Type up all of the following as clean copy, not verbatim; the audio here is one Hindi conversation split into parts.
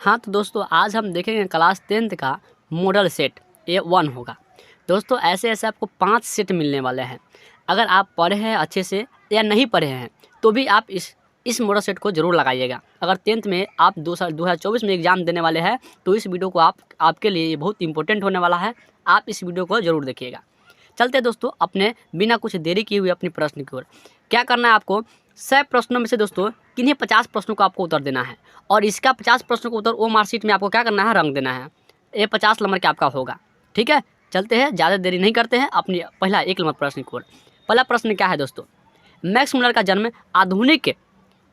हाँ तो दोस्तों आज हम देखेंगे क्लास 10th का मॉडल सेट A1 होगा। दोस्तों ऐसे ऐसे आपको 5 सेट मिलने वाले हैं। अगर आप पढ़े हैं अच्छे से या नहीं पढ़े हैं तो भी आप इस मॉडल सेट को ज़रूर लगाइएगा। अगर 10th में आप 2024 में एग्ज़ाम देने वाले हैं तो इस वीडियो को आपके लिए बहुत इंपॉर्टेंट होने वाला है। आप इस वीडियो को ज़रूर देखिएगा। चलते दोस्तों अपने बिना कुछ देरी किए हुए अपने प्रश्न की ओर। क्या करना है आपको 100 प्रश्नों में से दोस्तों किन्हीं 50 प्रश्नों को आपको उत्तर देना है और इसका 50 प्रश्नों को उत्तर वो मार्कशीट में आपको क्या करना है, रंग देना है। ये 50 नंबर का आपका होगा। ठीक है, चलते हैं, ज़्यादा देरी नहीं करते हैं अपनी पहला 1 नंबर प्रश्न की ओर। पहला प्रश्न क्या है दोस्तों, मैक्स मुलर का जन्म आधुनिक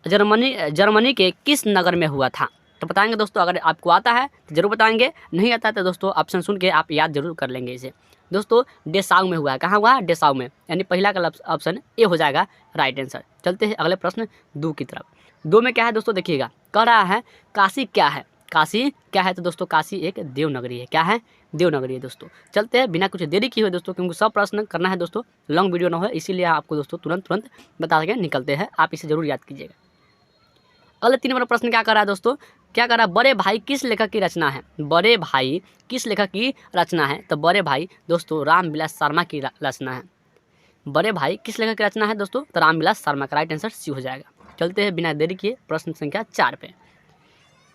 जर्मनी के किस नगर में हुआ था? तो बताएंगे दोस्तों। अगर आपको आता है तो जरूर बताएंगे, नहीं आता है तो दोस्तों ऑप्शन सुन के आप याद जरूर कर लेंगे इसे। दोस्तों डेसाऊ में हुआ है। कहाँ हुआ? डेसाऊ में, यानी पहला का ऑप्शन ए हो जाएगा राइट आंसर। चलते हैं अगले प्रश्न 2 की तरफ। 2 में क्या है दोस्तों, देखिएगा, कह रहा है काशी क्या है? काशी क्या है? तो दोस्तों काशी एक देवनगरी है। क्या है? देवनगरी है दोस्तों। चलते हैं बिना कुछ देरी किए हुए दोस्तों, क्योंकि सब प्रश्न करना है दोस्तों, लॉन्ग वीडियो ना हो, इसीलिए आपको दोस्तों तुरंत बता के निकलते हैं। आप इसे जरूर याद कीजिएगा। अगले 3 नंबर प्रश्न क्या कर रहा है दोस्तों, क्या कर रहा है, बड़े भाई किस लेखक की रचना है? बड़े भाई किस लेखक की रचना है? तो बड़े भाई दोस्तों रामविलास शर्मा की रचना है। बड़े भाई किस लेखक की रचना है दोस्तों? तो रामविलास शर्मा का राइट आंसर सी हो जाएगा। चलते हैं बिना देरी किए प्रश्न संख्या 4 पे।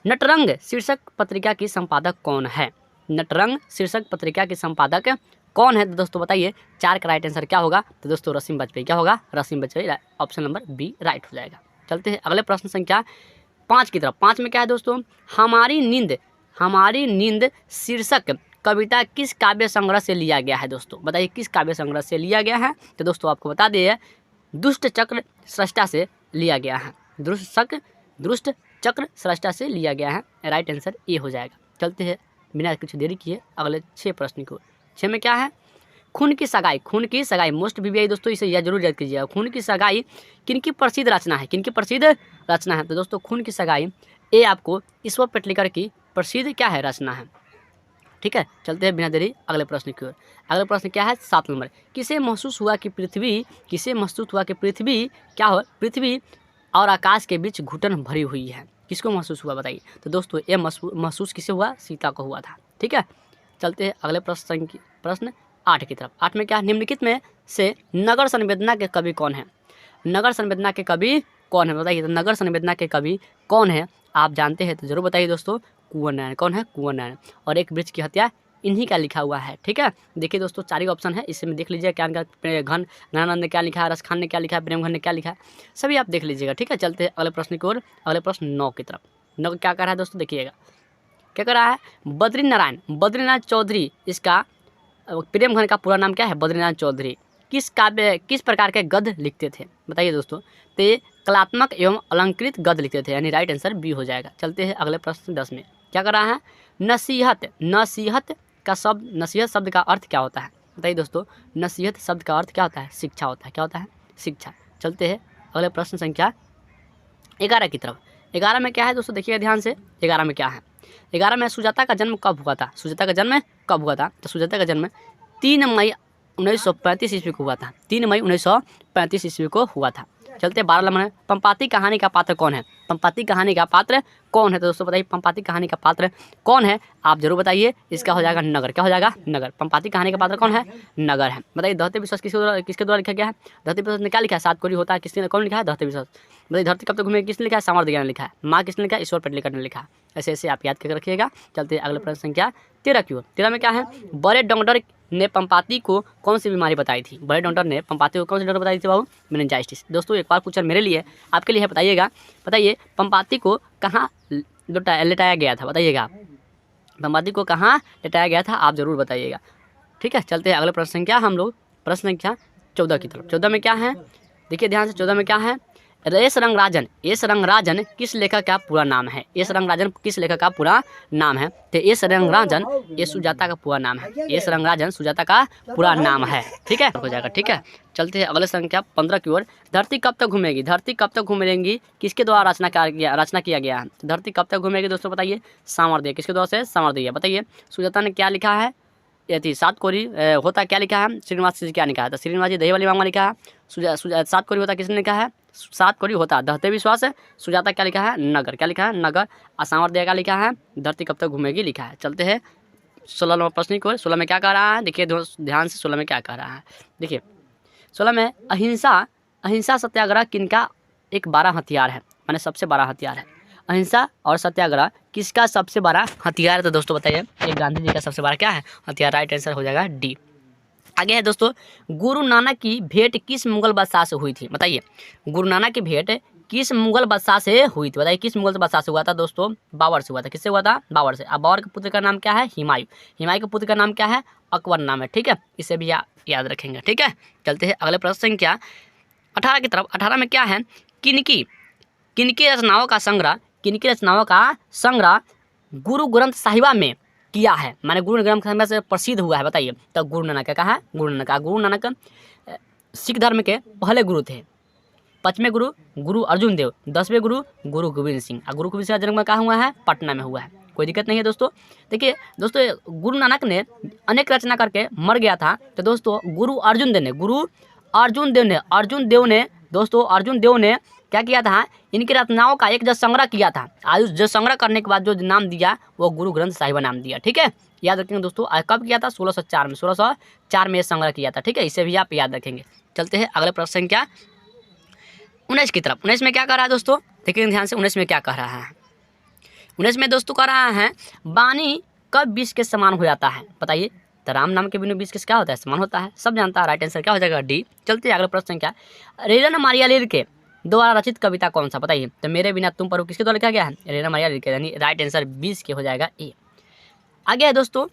नटरंग शीर्षक पत्रिका की संपादक कौन है? नटरंग शीर्षक पत्रिका की संपादक कौन है? तो दोस्तों बताइए 4 का राइट आंसर क्या होगा? तो दोस्तों रसीम वाजपेयी। क्या होगा? Rasim Vajpayee. Option number B right हो जाएगा। चलते हैं अगले प्रश्न संख्या 5 की तरफ। 5 में क्या है दोस्तों, हमारी नींद शीर्षक कविता किस काव्य संग्रह से लिया गया है? दोस्तों बताइए किस काव्य संग्रह से लिया गया है? तो दोस्तों आपको बता दिए दुष्ट चक्र सृष्टा से लिया गया है। दुष्ट चक्र सृष्टा से लिया गया है। राइट आंसर ए हो जाएगा। चलते हैं बिना कुछ देरी किए अगले 6 प्रश्न को। 6 में क्या है, खून की सगाई मोस्ट VVI दोस्तों, इसे यह जरूर याद कीजिएगा। खून की सगाई किनकी प्रसिद्ध रचना है? किनकी प्रसिद्ध रचना है? तो दोस्तों खून की सगाई ये आपको ईश्वर पेटलिकर की प्रसिद्ध क्या है, रचना है। ठीक है, चलते हैं बिना देरी अगले प्रश्न की ओर। अगला प्रश्न क्या है 7 नंबर, किसे महसूस हुआ कि पृथ्वी क्या हो, पृथ्वी और आकाश के बीच घुटन भरी हुई है? किसको महसूस हुआ बताइए? तो दोस्तों ये महसूस किसे हुआ? सीता को हुआ था। ठीक है, चलते हैं अगले प्रश्न 8 की तरफ। 8 में क्या, निम्नलिखित में से नगर संवेदना के कवि कौन है? नगर संवेदना के कवि कौन है बताइए? तो नगर संवेदना के कवि कौन है आप जानते हैं तो जरूर बताइए दोस्तों। कुंवर नारायण। कौन है? कुंवर नारायण। और एक वृक्ष की हत्या इन्हीं का लिखा हुआ है। ठीक है, देखिए दोस्तों 4 ही ऑप्शन है, इसमें देख लीजिए क्या घनानंद ने क्या लिखा है, रसखान ने क्या लिखा है, प्रेमघन ने क्या लिखा है, सभी आप देख लीजिएगा। ठीक है, चलते हैं अगले प्रश्न की ओर। अगले प्रश्न 9 की तरफ। 9 क्या कर रहा है दोस्तों, देखिएगा क्या कर रहा है, बद्रीनाथ चौधरी, इसका प्रेमघन का पूरा नाम क्या है? बद्रीनाथ चौधरी किस प्रकार के गद्य लिखते थे बताइए दोस्तों? तो ये कलात्मक एवं अलंकृत गद्य लिखते थे, यानी राइट आंसर बी हो जाएगा। चलते हैं अगले प्रश्न 10 में। क्या कर रहा है, नसीहत शब्द का अर्थ क्या होता है बताइए दोस्तों? नसीहत शब्द का अर्थ क्या होता है? शिक्षा होता है। क्या होता है? शिक्षा। चलते हैं अगले प्रश्न संख्या 11 की तरफ। 11 में क्या है दोस्तों, देखिए ध्यान से। 11 में क्या है, 11 में सुजाता का जन्म कब हुआ था? तो सुजाता का जन्म 3 मई 1935 ईस्वी को हुआ था। 3 मई 1935 ईस्वी को हुआ था। चलते 12 नंबर, पंपाती कहानी का पात्र कौन है? पंपाती कहानी का पात्र कौन है? तो दोस्तों बताइए पंपाती कहानी का पात्र कौन है? आप जरूर बताइए। इसका हो जाएगा नगर। क्या हो जाएगा? नगर। पंपाती कहानी का पात्र कौन है? नगर है। बताइए धरती विश्वास किसके द्वारा लिखा गया है? धरती विश्वास ने क्या लिखा है? 7 कोरी होता है, किसने कौन लिखा है? धरती विश्वास। बताइए धरती कब तक घूमेगी किसने लिखा है? सामर्थ्य ने लिखा है। माँ किसने लिखा है? ईश्वर पेटलिकर ने लिखा है। ऐसे ऐसे आप याद करके रखिएगा। चलते अगले प्रश्न संख्या 13 की ओर। 13 में क्या है, बड़े डॉक्टर ने पंपाती को कौन सी बीमारी बताई थी? बड़े डॉक्टर ने पंपाती को कौन सी बीमारी बताई थी बाबू? मेनिंजाइटिस। दोस्तों एक बार क्वेश्चन मेरे लिए, आपके लिए बताइएगा। बताइए पंपाती को कहाँ लेटाया गया था? बताइएगा आप पंपाती को कहाँ लेटाया गया था? आप जरूर बताइएगा। ठीक है, चलते हैं अगले प्रश्न संख्या हम लोग प्रश्न संख्या 14 की तरफ। 14 में क्या है, देखिए ध्यान से। 14 में क्या है, एस रंगराजन किस लेखक का पूरा नाम है? एस रंगराजन किस लेखक का पूरा नाम है? तो एस रंगराजन ये सुजाता का पूरा नाम है। एस रंगराजन सुजाता का पूरा नाम है। ठीक है, हो जाएगा। ठीक है, चलते हैं अगले संख्या 15 की ओर। धरती कब तक घूमेगी? धरती कब तक घूमेगी किसके द्वारा रचना किया गया है? धरती कब तक घूमेगी दोस्तों बताइए? सामर्थ्य। किसके द्वारा से? सामर्थ्य। बताइए सुजाता ने क्या लिखा है? ये थी 7 कोरी होता क्या लिखा है? श्रीनिवास जी क्या लिखा है? तो श्रीनिवास जी दही वाली मांगा लिखा है। 7 कोरी होता किसने लिखा है? सात कोरी होता, दहते विश्वास है। सुजाता क्या लिखा है, नगर, क्या लिखा है, नगर। असामर्थ्य क्या लिखा है, धरती कब तक घूमेगी लिखा है। चलते हैं 16 नंबर प्रश्न की ओर। 16 में क्या कह रहा है, देखिए ध्यान से 16 में क्या कह रहा है। देखिए 16 में अहिंसा सत्याग्रह किनका एक बड़ा हथियार है, माने सबसे बड़ा हथियार है। अहिंसा और सत्याग्रह किसका सबसे बड़ा हथियार है, तो दोस्तों बताइए, ये गांधी जी का सबसे बड़ा क्या है, हथियार। राइट आंसर हो जाएगा डी। आगे है दोस्तों, गुरु नानक की भेंट किस मुगल बादशाह से हुई थी, बताइए। गुरु नानक की भेंट किस मुगल बादशाह से हुई थी, बताइए। किस मुगल बादशाह से हुआ था दोस्तों, बाबर से हुआ था। किससे हुआ था, बाबर से। अब बाबर के पुत्र का नाम क्या है, हुमायूं। हुमायूं के पुत्र का नाम क्या है, अकबर नाम है, ठीक है। इसे भी याद रखेंगे, ठीक है। चलते हैं अगले प्रश्न संख्या 18 की तरफ। 18 में क्या है, किनकी रचनाओं का संग्रह गुरु ग्रंथ साहिबा में किया है, माने गुरु ग्रंथ साहिबा से प्रसिद्ध हुआ है, बताइए। तो गुरु नानक क्या है, गुरु नानक सिख धर्म के पहले गुरु थे। 5वें गुरु गुरु अर्जुन देव, 10वें गुरु गुरु गोविंद सिंह। और गुरु गोविंद सिंह का जन्म कहाँ हुआ है, पटना में हुआ है। कोई दिक्कत नहीं है दोस्तों। देखिए दोस्तों, गुरु नानक ने अनेक रचना करके मर गया था। तो दोस्तों अर्जुन देव ने क्या किया था, इनकी रचनाओं का एक जो संग्रह किया था। जो संग्रह करने के बाद जो नाम दिया वो गुरु ग्रंथ साहिबा नाम दिया, ठीक है। याद रखेंगे दोस्तों, कब किया था, 1604 में संग्रह किया था, ठीक है। इसे भी आप याद रखेंगे। चलते हैं अगले प्रश्न संख्या 19 की तरफ। 19 में क्या कह रहा है दोस्तों, देखिए ध्यान से। 19 में क्या कह रहा है, 19 में दोस्तों कह रहा है, वाणी कब विष के समान हो जाता है, बताइए। तो राम नाम के बिनु विष के क्या होता है, समान होता है, सब जानता है। राइट आंसर क्या हो जाएगा, डी। चलते हैं अगले प्रश्न संख्या, रेलन मारियालीर के द्वारा रचित कविता कौन सा, बताइए। तो मेरे बिना तुम पर किसके द्वारा लिखा गया है, रेलन मारियालीर के, यानी राइट आंसर 20 के हो जाएगा ए। आगे है दोस्तों,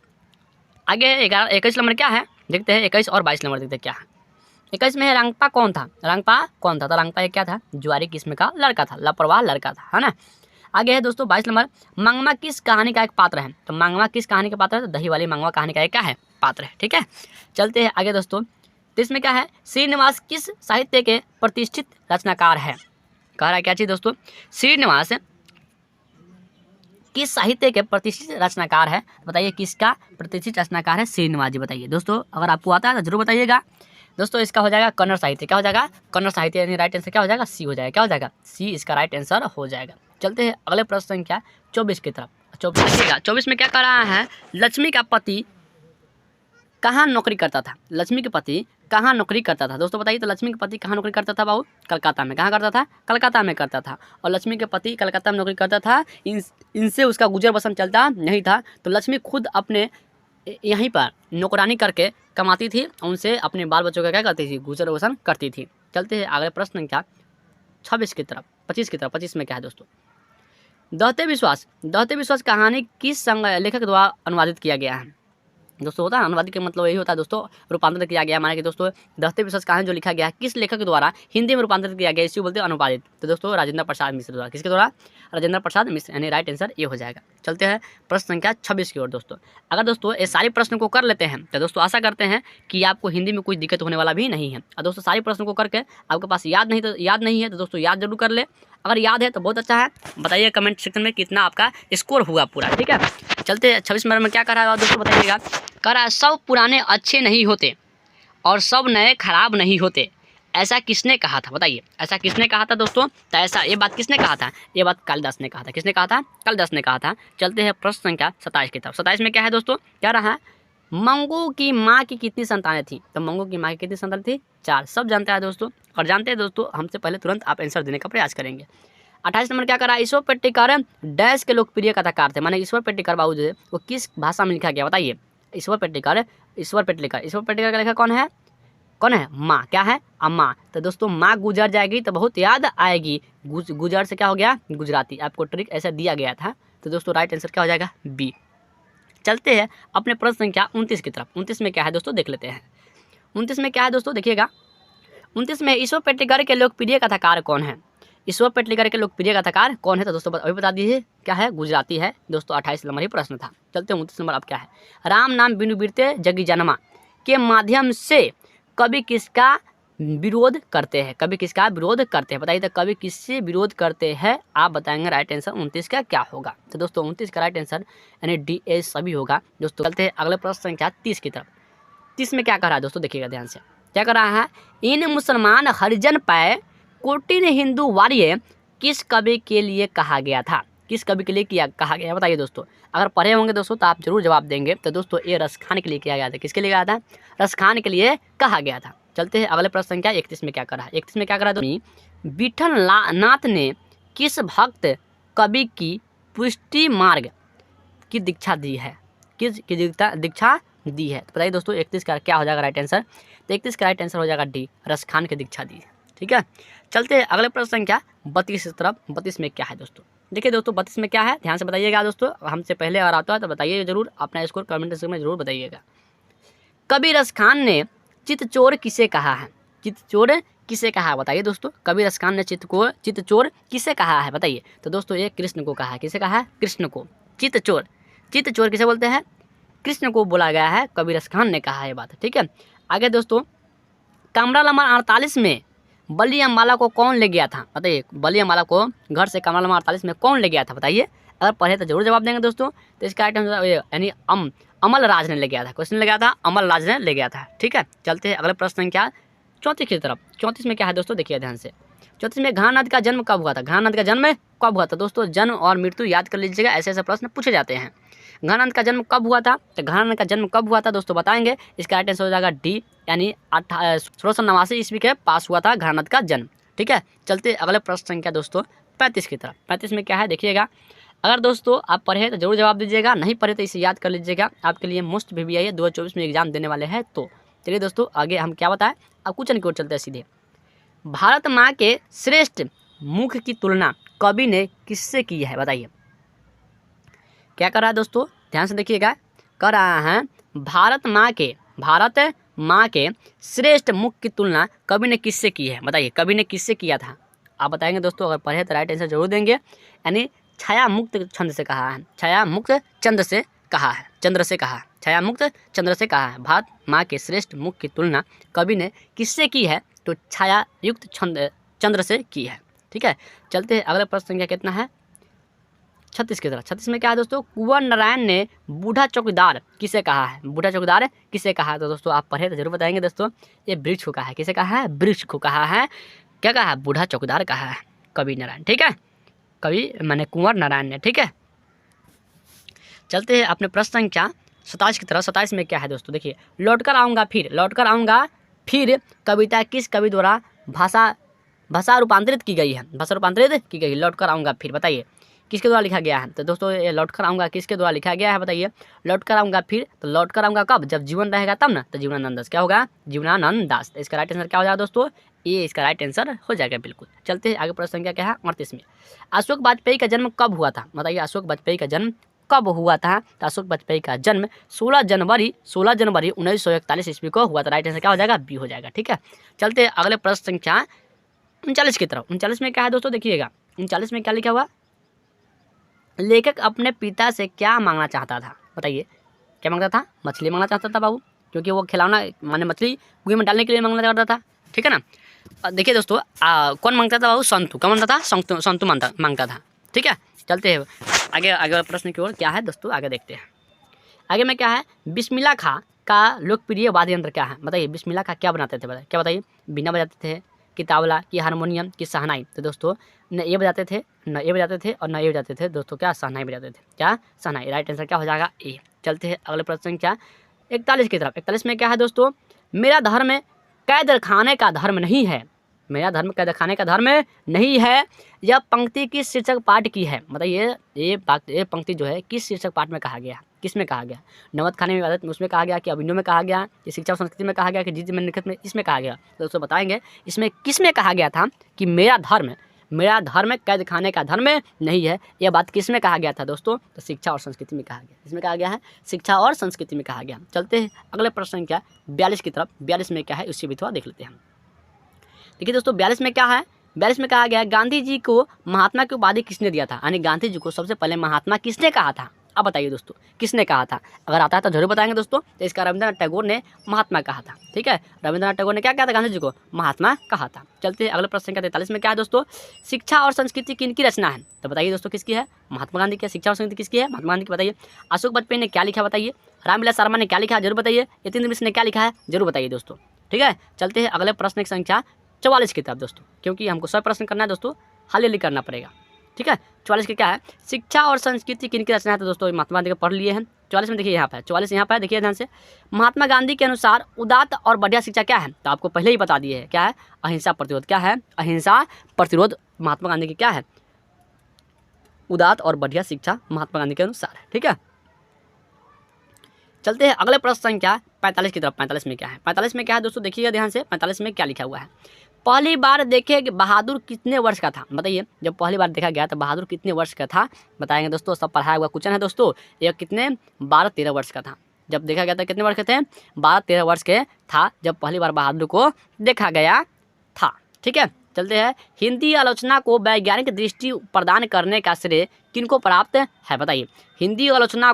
आगे 21 नंबर क्या है, देखते हैं। 21 और 22 नंबर देखते हैं क्या है। 21 में है, रंगपा कौन था, तो रंगपा एक क्या था, ज्वारी किस्म का लड़का था, लापरवाह लड़का था, है ना। आगे है दोस्तों 22 नंबर, मंगमा किस कहानी का एक पात्र है। तो मंगमा किस कहानी का पात्र है, तो दही वाली मंगमा कहानी का एक क्या है, पात्र है, ठीक है। चलते हैं आगे दोस्तों। तो इसमें क्या है, श्रीनिवास किस साहित्य के प्रतिष्ठित रचनाकार है, कह रहा है क्या चीज़ दोस्तों, श्रीनिवास किस साहित्य के प्रतिष्ठित रचनाकार है, बताइए। किसका प्रतिष्ठित रचनाकार है, श्रीनिवास जी, बताइए दोस्तों। अगर आपको आता है तो जरूर बताइएगा दोस्तों। इसका हो जाएगा कन्नड़ साहित्य, क्या हो जाएगा, कन्नड़ साहित्य, यानी राइट आंसर क्या हो जाएगा, सी हो जाएगा, क्या हो जाएगा, सी इसका राइट आंसर हो जाएगा। चलते हैं अगले प्रश्न संख्या 24 की तरफ। 24 में क्या कह रहा है, लक्ष्मी का पति कहाँ नौकरी करता था, लक्ष्मी के पति कहाँ नौकरी करता था, दोस्तों बताइए। तो लक्ष्मी के पति कहाँ नौकरी करता था बाबू, कलकत्ता में। कहाँ करता था, कलकत्ता में करता था। और लक्ष्मी के पति कलकत्ता में नौकरी करता था, इनसे उसका गुजर बसर चलता नहीं था। तो लक्ष्मी खुद अपने यहीं पर नौकरानी करके कमाती थी, उनसे अपने बाल बच्चों का क्या करती थी, गुजर बसर करती थी। चलते हैं अगले प्रश्न संख्या 26 की तरफ। 25 की तरफ। 25 में क्या है दोस्तों, दहते विश्वास कहानी किस लेखक द्वारा अनुवादित किया गया है, दोस्तों। होता है अनुवादित का मतलब यही होता है दोस्तों, रूपांतरित किया गया। माने कि दोस्तों दहते विश्वास कहानी जो लिखा गया है किस लेखक द्वारा हिंदी में रूपांतरित किया गया, इसी बोलते हैं अनुवादित। तो दोस्तों राजेंद्र प्रसाद मिश्र द्वारा, किसके द्वारा, राजेंद्र प्रसाद मिश्र, यानी राइट आंसर ये हो जाएगा। चलते हैं प्रश्न संख्या 26 की ओर दोस्तों। अगर दोस्तों ये सारे प्रश्न को कर लेते हैं तो दोस्तों आशा करते हैं कि आपको हिंदी में कोई दिक्कत होने वाला भी नहीं है। और दोस्तों सारे प्रश्नों को करके आपके पास याद नहीं है तो दोस्तों याद जरूर कर ले। अगर याद है तो बहुत अच्छा है, बताइए कमेंट सेक्शन में कितना आपका स्कोर हुआ पूरा, ठीक है। चलते 26 नंबर में क्या कर रहा है दोस्तों, बताइएगा। कह रहा है, सब पुराने अच्छे नहीं होते और सब नए खराब नहीं होते, ऐसा किसने कहा था, बताइए। ऐसा किसने कहा था दोस्तों, तो ऐसा ये बात किसने कहा था, ये बात कालिदास ने कहा था। किसने कहा था, कालिदास ने कहा था। चलते हैं प्रश्न संख्या 27 की तरफ। 27 में क्या है दोस्तों, क्या रहा है, मंगू की माँ की कितनी संतानें थी, तो मंगू की माँ की कितनी संतान थी, 4। सब जानते हैं दोस्तों, और जानते हैं दोस्तों हमसे पहले तुरंत आप आंसर देने का प्रयास करेंगे। 28 नंबर क्या करा, ईश्वर पेटकर डैश के लोकप्रिय कथाकार थे, माने ईश्वर पेटकर बाबू जो है वो किस भाषा में लिखा गया, बताइए। ईश्वर पेटकर का लेखक कौन है, माँ, क्या है, अम्मा। तो दोस्तों माँ गुजर जाएगी तो बहुत याद आएगी, गुजर से क्या हो गया, गुजराती। आपको ट्रिक ऐसा दिया गया था। तो दोस्तों राइट आंसर क्या हो जाएगा, बी। चलते हैं अपने प्रश्न संख्या 29 की तरफ। 29 में क्या है दोस्तों, देख लेते हैं। 29 में क्या है दोस्तों, देखिएगा। 29 में ईश्वर पेटकर के लोकप्रिय कथाकार कौन है, ईश्वर पेटकर के लोकप्रिय कथाकार कौन है, तो दोस्तों अभी बता दीजिए क्या है, गुजराती है दोस्तों। 28 नंबर ही प्रश्न था। चलते हैं 29 नंबर अब क्या है, राम नाम बिनु बीरते जगी जनमा के माध्यम से कवि किसका विरोध करते हैं, बताइए। तो कवि किससे विरोध करते हैं, आप बताएंगे। राइट आंसर 29 का क्या होगा, तो दोस्तों 29 का राइट आंसर यानी डी ए सभी होगा दोस्तों। चलते हैं अगले प्रश्न संख्या 30 की तरफ। 30 में क्या कर रहा है दोस्तों, देखिएगा ध्यान से, क्या कर रहा है, इन मुसलमान हरिजन पाए कोटिन हिंदू वार्य किस कवि के लिए कहा गया था? किस कवि के लिए कहा गया बताइए दोस्तों। अगर पढ़े होंगे दोस्तों तो आप जरूर जवाब देंगे। तो दोस्तों ये रसखान के लिए किया गया था। किसके लिए गया था? रसखान के लिए कहा गया था। चलते हैं अगले प्रश्न संख्या 31 में क्या करा है। 31 में क्या करा दोस्तों? विठल नाथ ने किस भक्त कवि की पुष्टि मार्ग की दीक्षा दी है? किस की दीक्षा दी है? तो बताइए दोस्तों 31 का क्या हो जाएगा राइट आंसर? तो 31 का राइट आंसर हो जाएगा डी, रसखान की दीक्षा दी है। ठीक है, चलते हैं अगले प्रश्न संख्या 32 की तरफ। 32 में क्या है दोस्तों? देखिए दोस्तों 32 में क्या है, ध्यान से बताइएगा दोस्तों। हमसे पहले अगर आता है तो बताइए जरूर, अपना स्कोर कमेंट सेक्शन में जरूर बताइएगा। कवि रसखान ने चित्तचोर किसे कहा है? चित्तचोर किसे कहा है बताइए दोस्तों। कवि रसखान ने चित्तचोर किसे कहा है बताइए। तो दोस्तों ये कृष्ण को कहा है। किसे कहा है? कृष्ण को। चित्तचोर, चित्तचोर किसे बोलते हैं? कृष्ण को बोला गया है, कवि रसखान ने कहा है बात। ठीक है, आगे दोस्तों कमरा नंबर 48 में बली अम्बाला को कौन ले गया था बताइए। बली अम्बाला को घर से कमरा नंबर 48 में कौन ले गया था बताइए। अगर पढ़े तो जरूर जवाब देंगे दोस्तों। तो इसका राइट आंसर यानी अमल राज ने ले गया था। क्वेश्चन ले गया था, अमल राज ने ले गया था। ठीक है, चलते हैं अगले प्रश्न संख्या 34 की तरफ। 34 में क्या है दोस्तों? देखिए ध्यान से। 34 में घाना नदी का जन्म कब हुआ था? घाना नदी का जन्म कब हुआ था दोस्तों? जन्म और मृत्यु याद कर लीजिएगा, ऐसे ऐसे प्रश्न पूछे जाते हैं। घाना नदी का जन्म कब हुआ था? तो घाना नदी का जन्म कब हुआ था दोस्तों बताएंगे। इसका राइट आंसर हो जाएगा डी, यानी 1689 ईस्वी के पास हुआ था घाना नदी का जन्म। ठीक है, चलते अगले प्रश्न संख्या दोस्तों 35 की तरफ। 35 में क्या है देखिएगा। अगर दोस्तों आप पढ़े तो जरूर जवाब दीजिएगा, नहीं पढ़े तो इसे याद कर लीजिएगा। आपके लिए मोस्ट VVI 2024 में एग्जाम देने वाले हैं। तो चलिए दोस्तों आगे हम क्या बताएं, अब क्वेश्चन की ओर चलते हैं सीधे। भारत माँ के श्रेष्ठ मुख की तुलना कवि ने किससे की है बताइए। क्या कर रहा है दोस्तों? ध्यान से देखिएगा। कर रहा है भारत माँ के श्रेष्ठ मुख की तुलना कवि ने किससे की है बताइए। कवि ने किससे किया था आप बताएंगे दोस्तों। अगर पढ़े तो राइट आंसर जरूर देंगे। यानी छाया मुक्त छंद से कहा है। छाया मुक्त चंद्र से कहा है। चंद्र से कहा है। छाया मुक्त चंद्र से कहा है। भारत माँ के श्रेष्ठ मुख की तुलना कवि ने किससे की है? तो छाया युक्त चंद्र से की है। ठीक है, चलते हैं अगले प्रश्न संख्या कितना है 36 की तरफ। 36 में क्या है दोस्तों? कुंवर नारायण ने बूढ़ा चौकीदार किसे कहा है? बूढ़ा चौकीदार किसे कहा है? तो दोस्तों आप पढ़े तो जरूर बताएंगे दोस्तों। ये वृक्ष को कहा है। किसे कहा है? वृक्ष को कहा है। क्या कहा है? बूढ़ा चौकीदार कहा है कवि नारायण। ठीक है, कवि माने कुंवर नारायण ने। ठीक है, चलते हैं अपने प्रश्न संख्या 27 की तरफ। 27 में क्या है दोस्तों? देखिए, लौटकर आऊँगा फिर कविता किस कवि द्वारा भाषा रूपांतरित की गई है? भाषा रूपांतरित की गई। लौटकर आऊँगा फिर बताइए किसके द्वारा लिखा गया है? तो दोस्तों ये लौटकर आऊँगा किसके द्वारा लिखा गया है बताइए। लौटकर आऊँगा फिर, तो लौटकर आऊँगा कब? जब जीवन रहेगा तब ना। तो जीवनानंद दास। क्या होगा? जीवनानंद दास। तो इसका राइट आंसर क्या हो जाएगा दोस्तों? ये इसका राइट आंसर हो जाएगा बिल्कुल। चलते हैं आगे प्रश्न संख्या क्या है 38 में। अशोक वाजपेयी का जन्म कब हुआ था बताइए। अशोक वाजपेयी का जन्म कब हुआ था? तो अशोक वाजपेयी का जन्म 16 जनवरी 1941 ईस्वी को हुआ था। राइट आंसर क्या हो जाएगा? बी हो जाएगा। ठीक है, चलते हैं अगले प्रश्न संख्या 39 की तरफ। 39 में क्या है दोस्तों? देखिएगा 39 में क्या लिखा हुआ? लेखक अपने पिता से क्या मांगना चाहता था बताइए। क्या मांगता था? मछली मांगना चाहता था बाबू, क्योंकि वो खिलौना माने मछली कुएं में डालने के लिए मांगना चाहता था। ठीक है ना। देखिए दोस्तों कौन मांगता था बाबू? संतु। कौन मांगता था? संतु मांगता था। ठीक है, चलते हैं आगे प्रश्न की ओर। क्या है दोस्तों? आगे देखते हैं। आगे में क्या है? बिस्मिल्लाह खां का लोकप्रिय वाद्य यंत्र क्या है बताइए। बिस्मिल्लाह खां क्या बनाते थे बताइए। क्या बताइए? बीना बजाते थे, कि तबला, की हारमोनियम, की शहनाई। तो दोस्तों न ये बजाते थे, न ये बजाते थे और न ये बजाते थे दोस्तों। क्या? शहनाई बजाते थे। क्या? शहनाई। राइट आंसर क्या हो जाएगा? ए। चलते हैं अगले प्रश्न क्या 41 की तरफ। 41 में क्या है दोस्तों? मेरा धर्म कैद खाने का धर्म नहीं है। मेरा धर्म कैद खाने का धर्म नहीं है। यह पंक्ति किस शीर्षक पाठ की है बताइए। ये पंक्ति जो है किस शीर्षक पाठ में कहा गया? किस में कहा गया? नमक खाने में आदत में उसमें कहा गया, कि अभिनव में कहा गया, कि शिक्षा और संस्कृति में कहा गया, कि जीत में निखत में इसमें कहा गया। तो दोस्तों बताएंगे इसमें किस में कहा गया था कि मेरा धर्म कैद खाने का धर्म नहीं है। यह बात किस में कहा गया था दोस्तों? तो शिक्षा और संस्कृति में कहा गया। इसमें कहा गया है शिक्षा और संस्कृति में कहा गया। चलते हैं अगले प्रश्न क्या 42 की तरफ। 42 में क्या है उससे भी थोड़ा देख लेते हैं हम। देखिए दोस्तों 42 में क्या है? 42 में कहा गया गांधी जी को महात्मा की उपाधि किसने दिया था? यानी गांधी जी को सबसे पहले महात्मा किसने कहा था? अब बताइए दोस्तों किसने कहा था? अगर आता है तो जरूर बताएंगे दोस्तों। तो इसका रविंद्रनाथ टैगोर ने महात्मा कहा था। ठीक है, रविंद्रनाथ टैगोर ने क्या कहा था? गांधी जी को महात्मा कहा था। चलते हैं अगले प्रश्न का 43 में क्या है दोस्तों? शिक्षा और संस्कृति किनकी रचना है? तो बताइए दोस्तों किसकी है? महात्मा गांधी की। शिक्षा और संस्कृति किसकी है? महात्मा गांधी की। बताइए अशोक वाजपेयी ने क्या लिखा बताइए। रामविलास शर्मा ने क्या लिखा जरूर बताइए। यतीन्द्र मिश्र ने क्या लिखा है जरूर बताइए दोस्तों। ठीक है, चलते हैं अगले प्रश्न की संख्या 44 की तरफ दोस्तों, क्योंकि हमको 100 प्रश्न करना है दोस्तों, हाल करना पड़ेगा। ठीक है, 44 के क्या है, शिक्षा और संस्कृति किनकी रचना है। तो दोस्तों महात्मा गांधी का पढ़ लिए हैं। 44 में देखिए यहाँ पर 44 यहाँ पर देखिए ध्यान से, महात्मा गांधी के अनुसार उदात्त और बढ़िया शिक्षा क्या है। तो आपको पहले ही बता दिए है क्या है, अहिंसा प्रतिरोध। क्या है, अहिंसा प्रतिरोध महात्मा गांधी की क्या है, उदात्त और बढ़िया शिक्षा महात्मा गांधी के अनुसार है। ठीक है, चलते हैं अगले प्रश्न संख्या 45 की तरफ। 45 में क्या है, 45 में क्या है दोस्तों, देखिएगा ध्यान से, 45 में क्या लिखा हुआ है। पहली बार देखे कि बहादुर कितने वर्ष का था। बताइए, जब पहली बार देखा गया तो बहादुर कितने वर्ष का था, बताएंगे दोस्तों। सब पढ़ाया हुआ क्वेश्चन है दोस्तों। ये कितने, 12-13 वर्ष का था। जब देखा गया था कितने वर्ष के थे, 12-13 वर्ष के था जब पहली बार बहादुर को देखा गया था। ठीक है, चलते हैं। हिंदी आलोचना को वैज्ञानिक दृष्टि प्रदान करने का श्रेय किनको प्राप्त है। बताइए, हिंदी आलोचना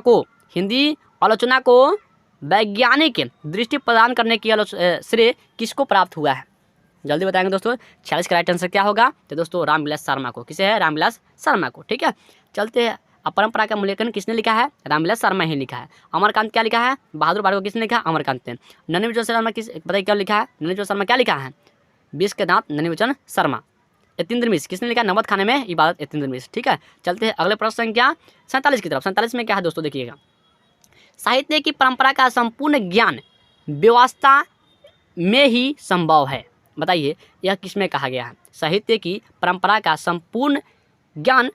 को वैज्ञानिक दृष्टि प्रदान करने की श्रेय किसको प्राप्त हुआ है, जल्दी बताएंगे दोस्तों। 46 का राइट आंसर क्या होगा, तो दोस्तों रामविलास शर्मा को। किसे है, रामविलास शर्मा को। ठीक है, चलते हैं। परंपरा का मूल्यांकन किसने लिखा है, रामविलास शर्मा ही लिखा है। अमरकांत क्या लिखा है, बहादुर बार को किसने लिखा, अमरकांत ने। नन्ही शर्मा किस, बताइए क्या लिखा है, नन्ही शर्मा क्या लिखा है, 20 के दांत नन्ही शर्मा। यतीन्द्र मिश्र किसने लिखा, नमक खाने में इबादत, यतीन्द्र मिश्र। ठीक है, चलते हैं अगले प्रश्न संख्या 47 की तरफ। 47 में क्या है दोस्तों, देखिएगा। साहित्य की परंपरा का संपूर्ण ज्ञान व्यवस्था में ही संभव है। बताइए, यह किसमें कहा गया है, साहित्य की परंपरा का संपूर्ण ज्ञान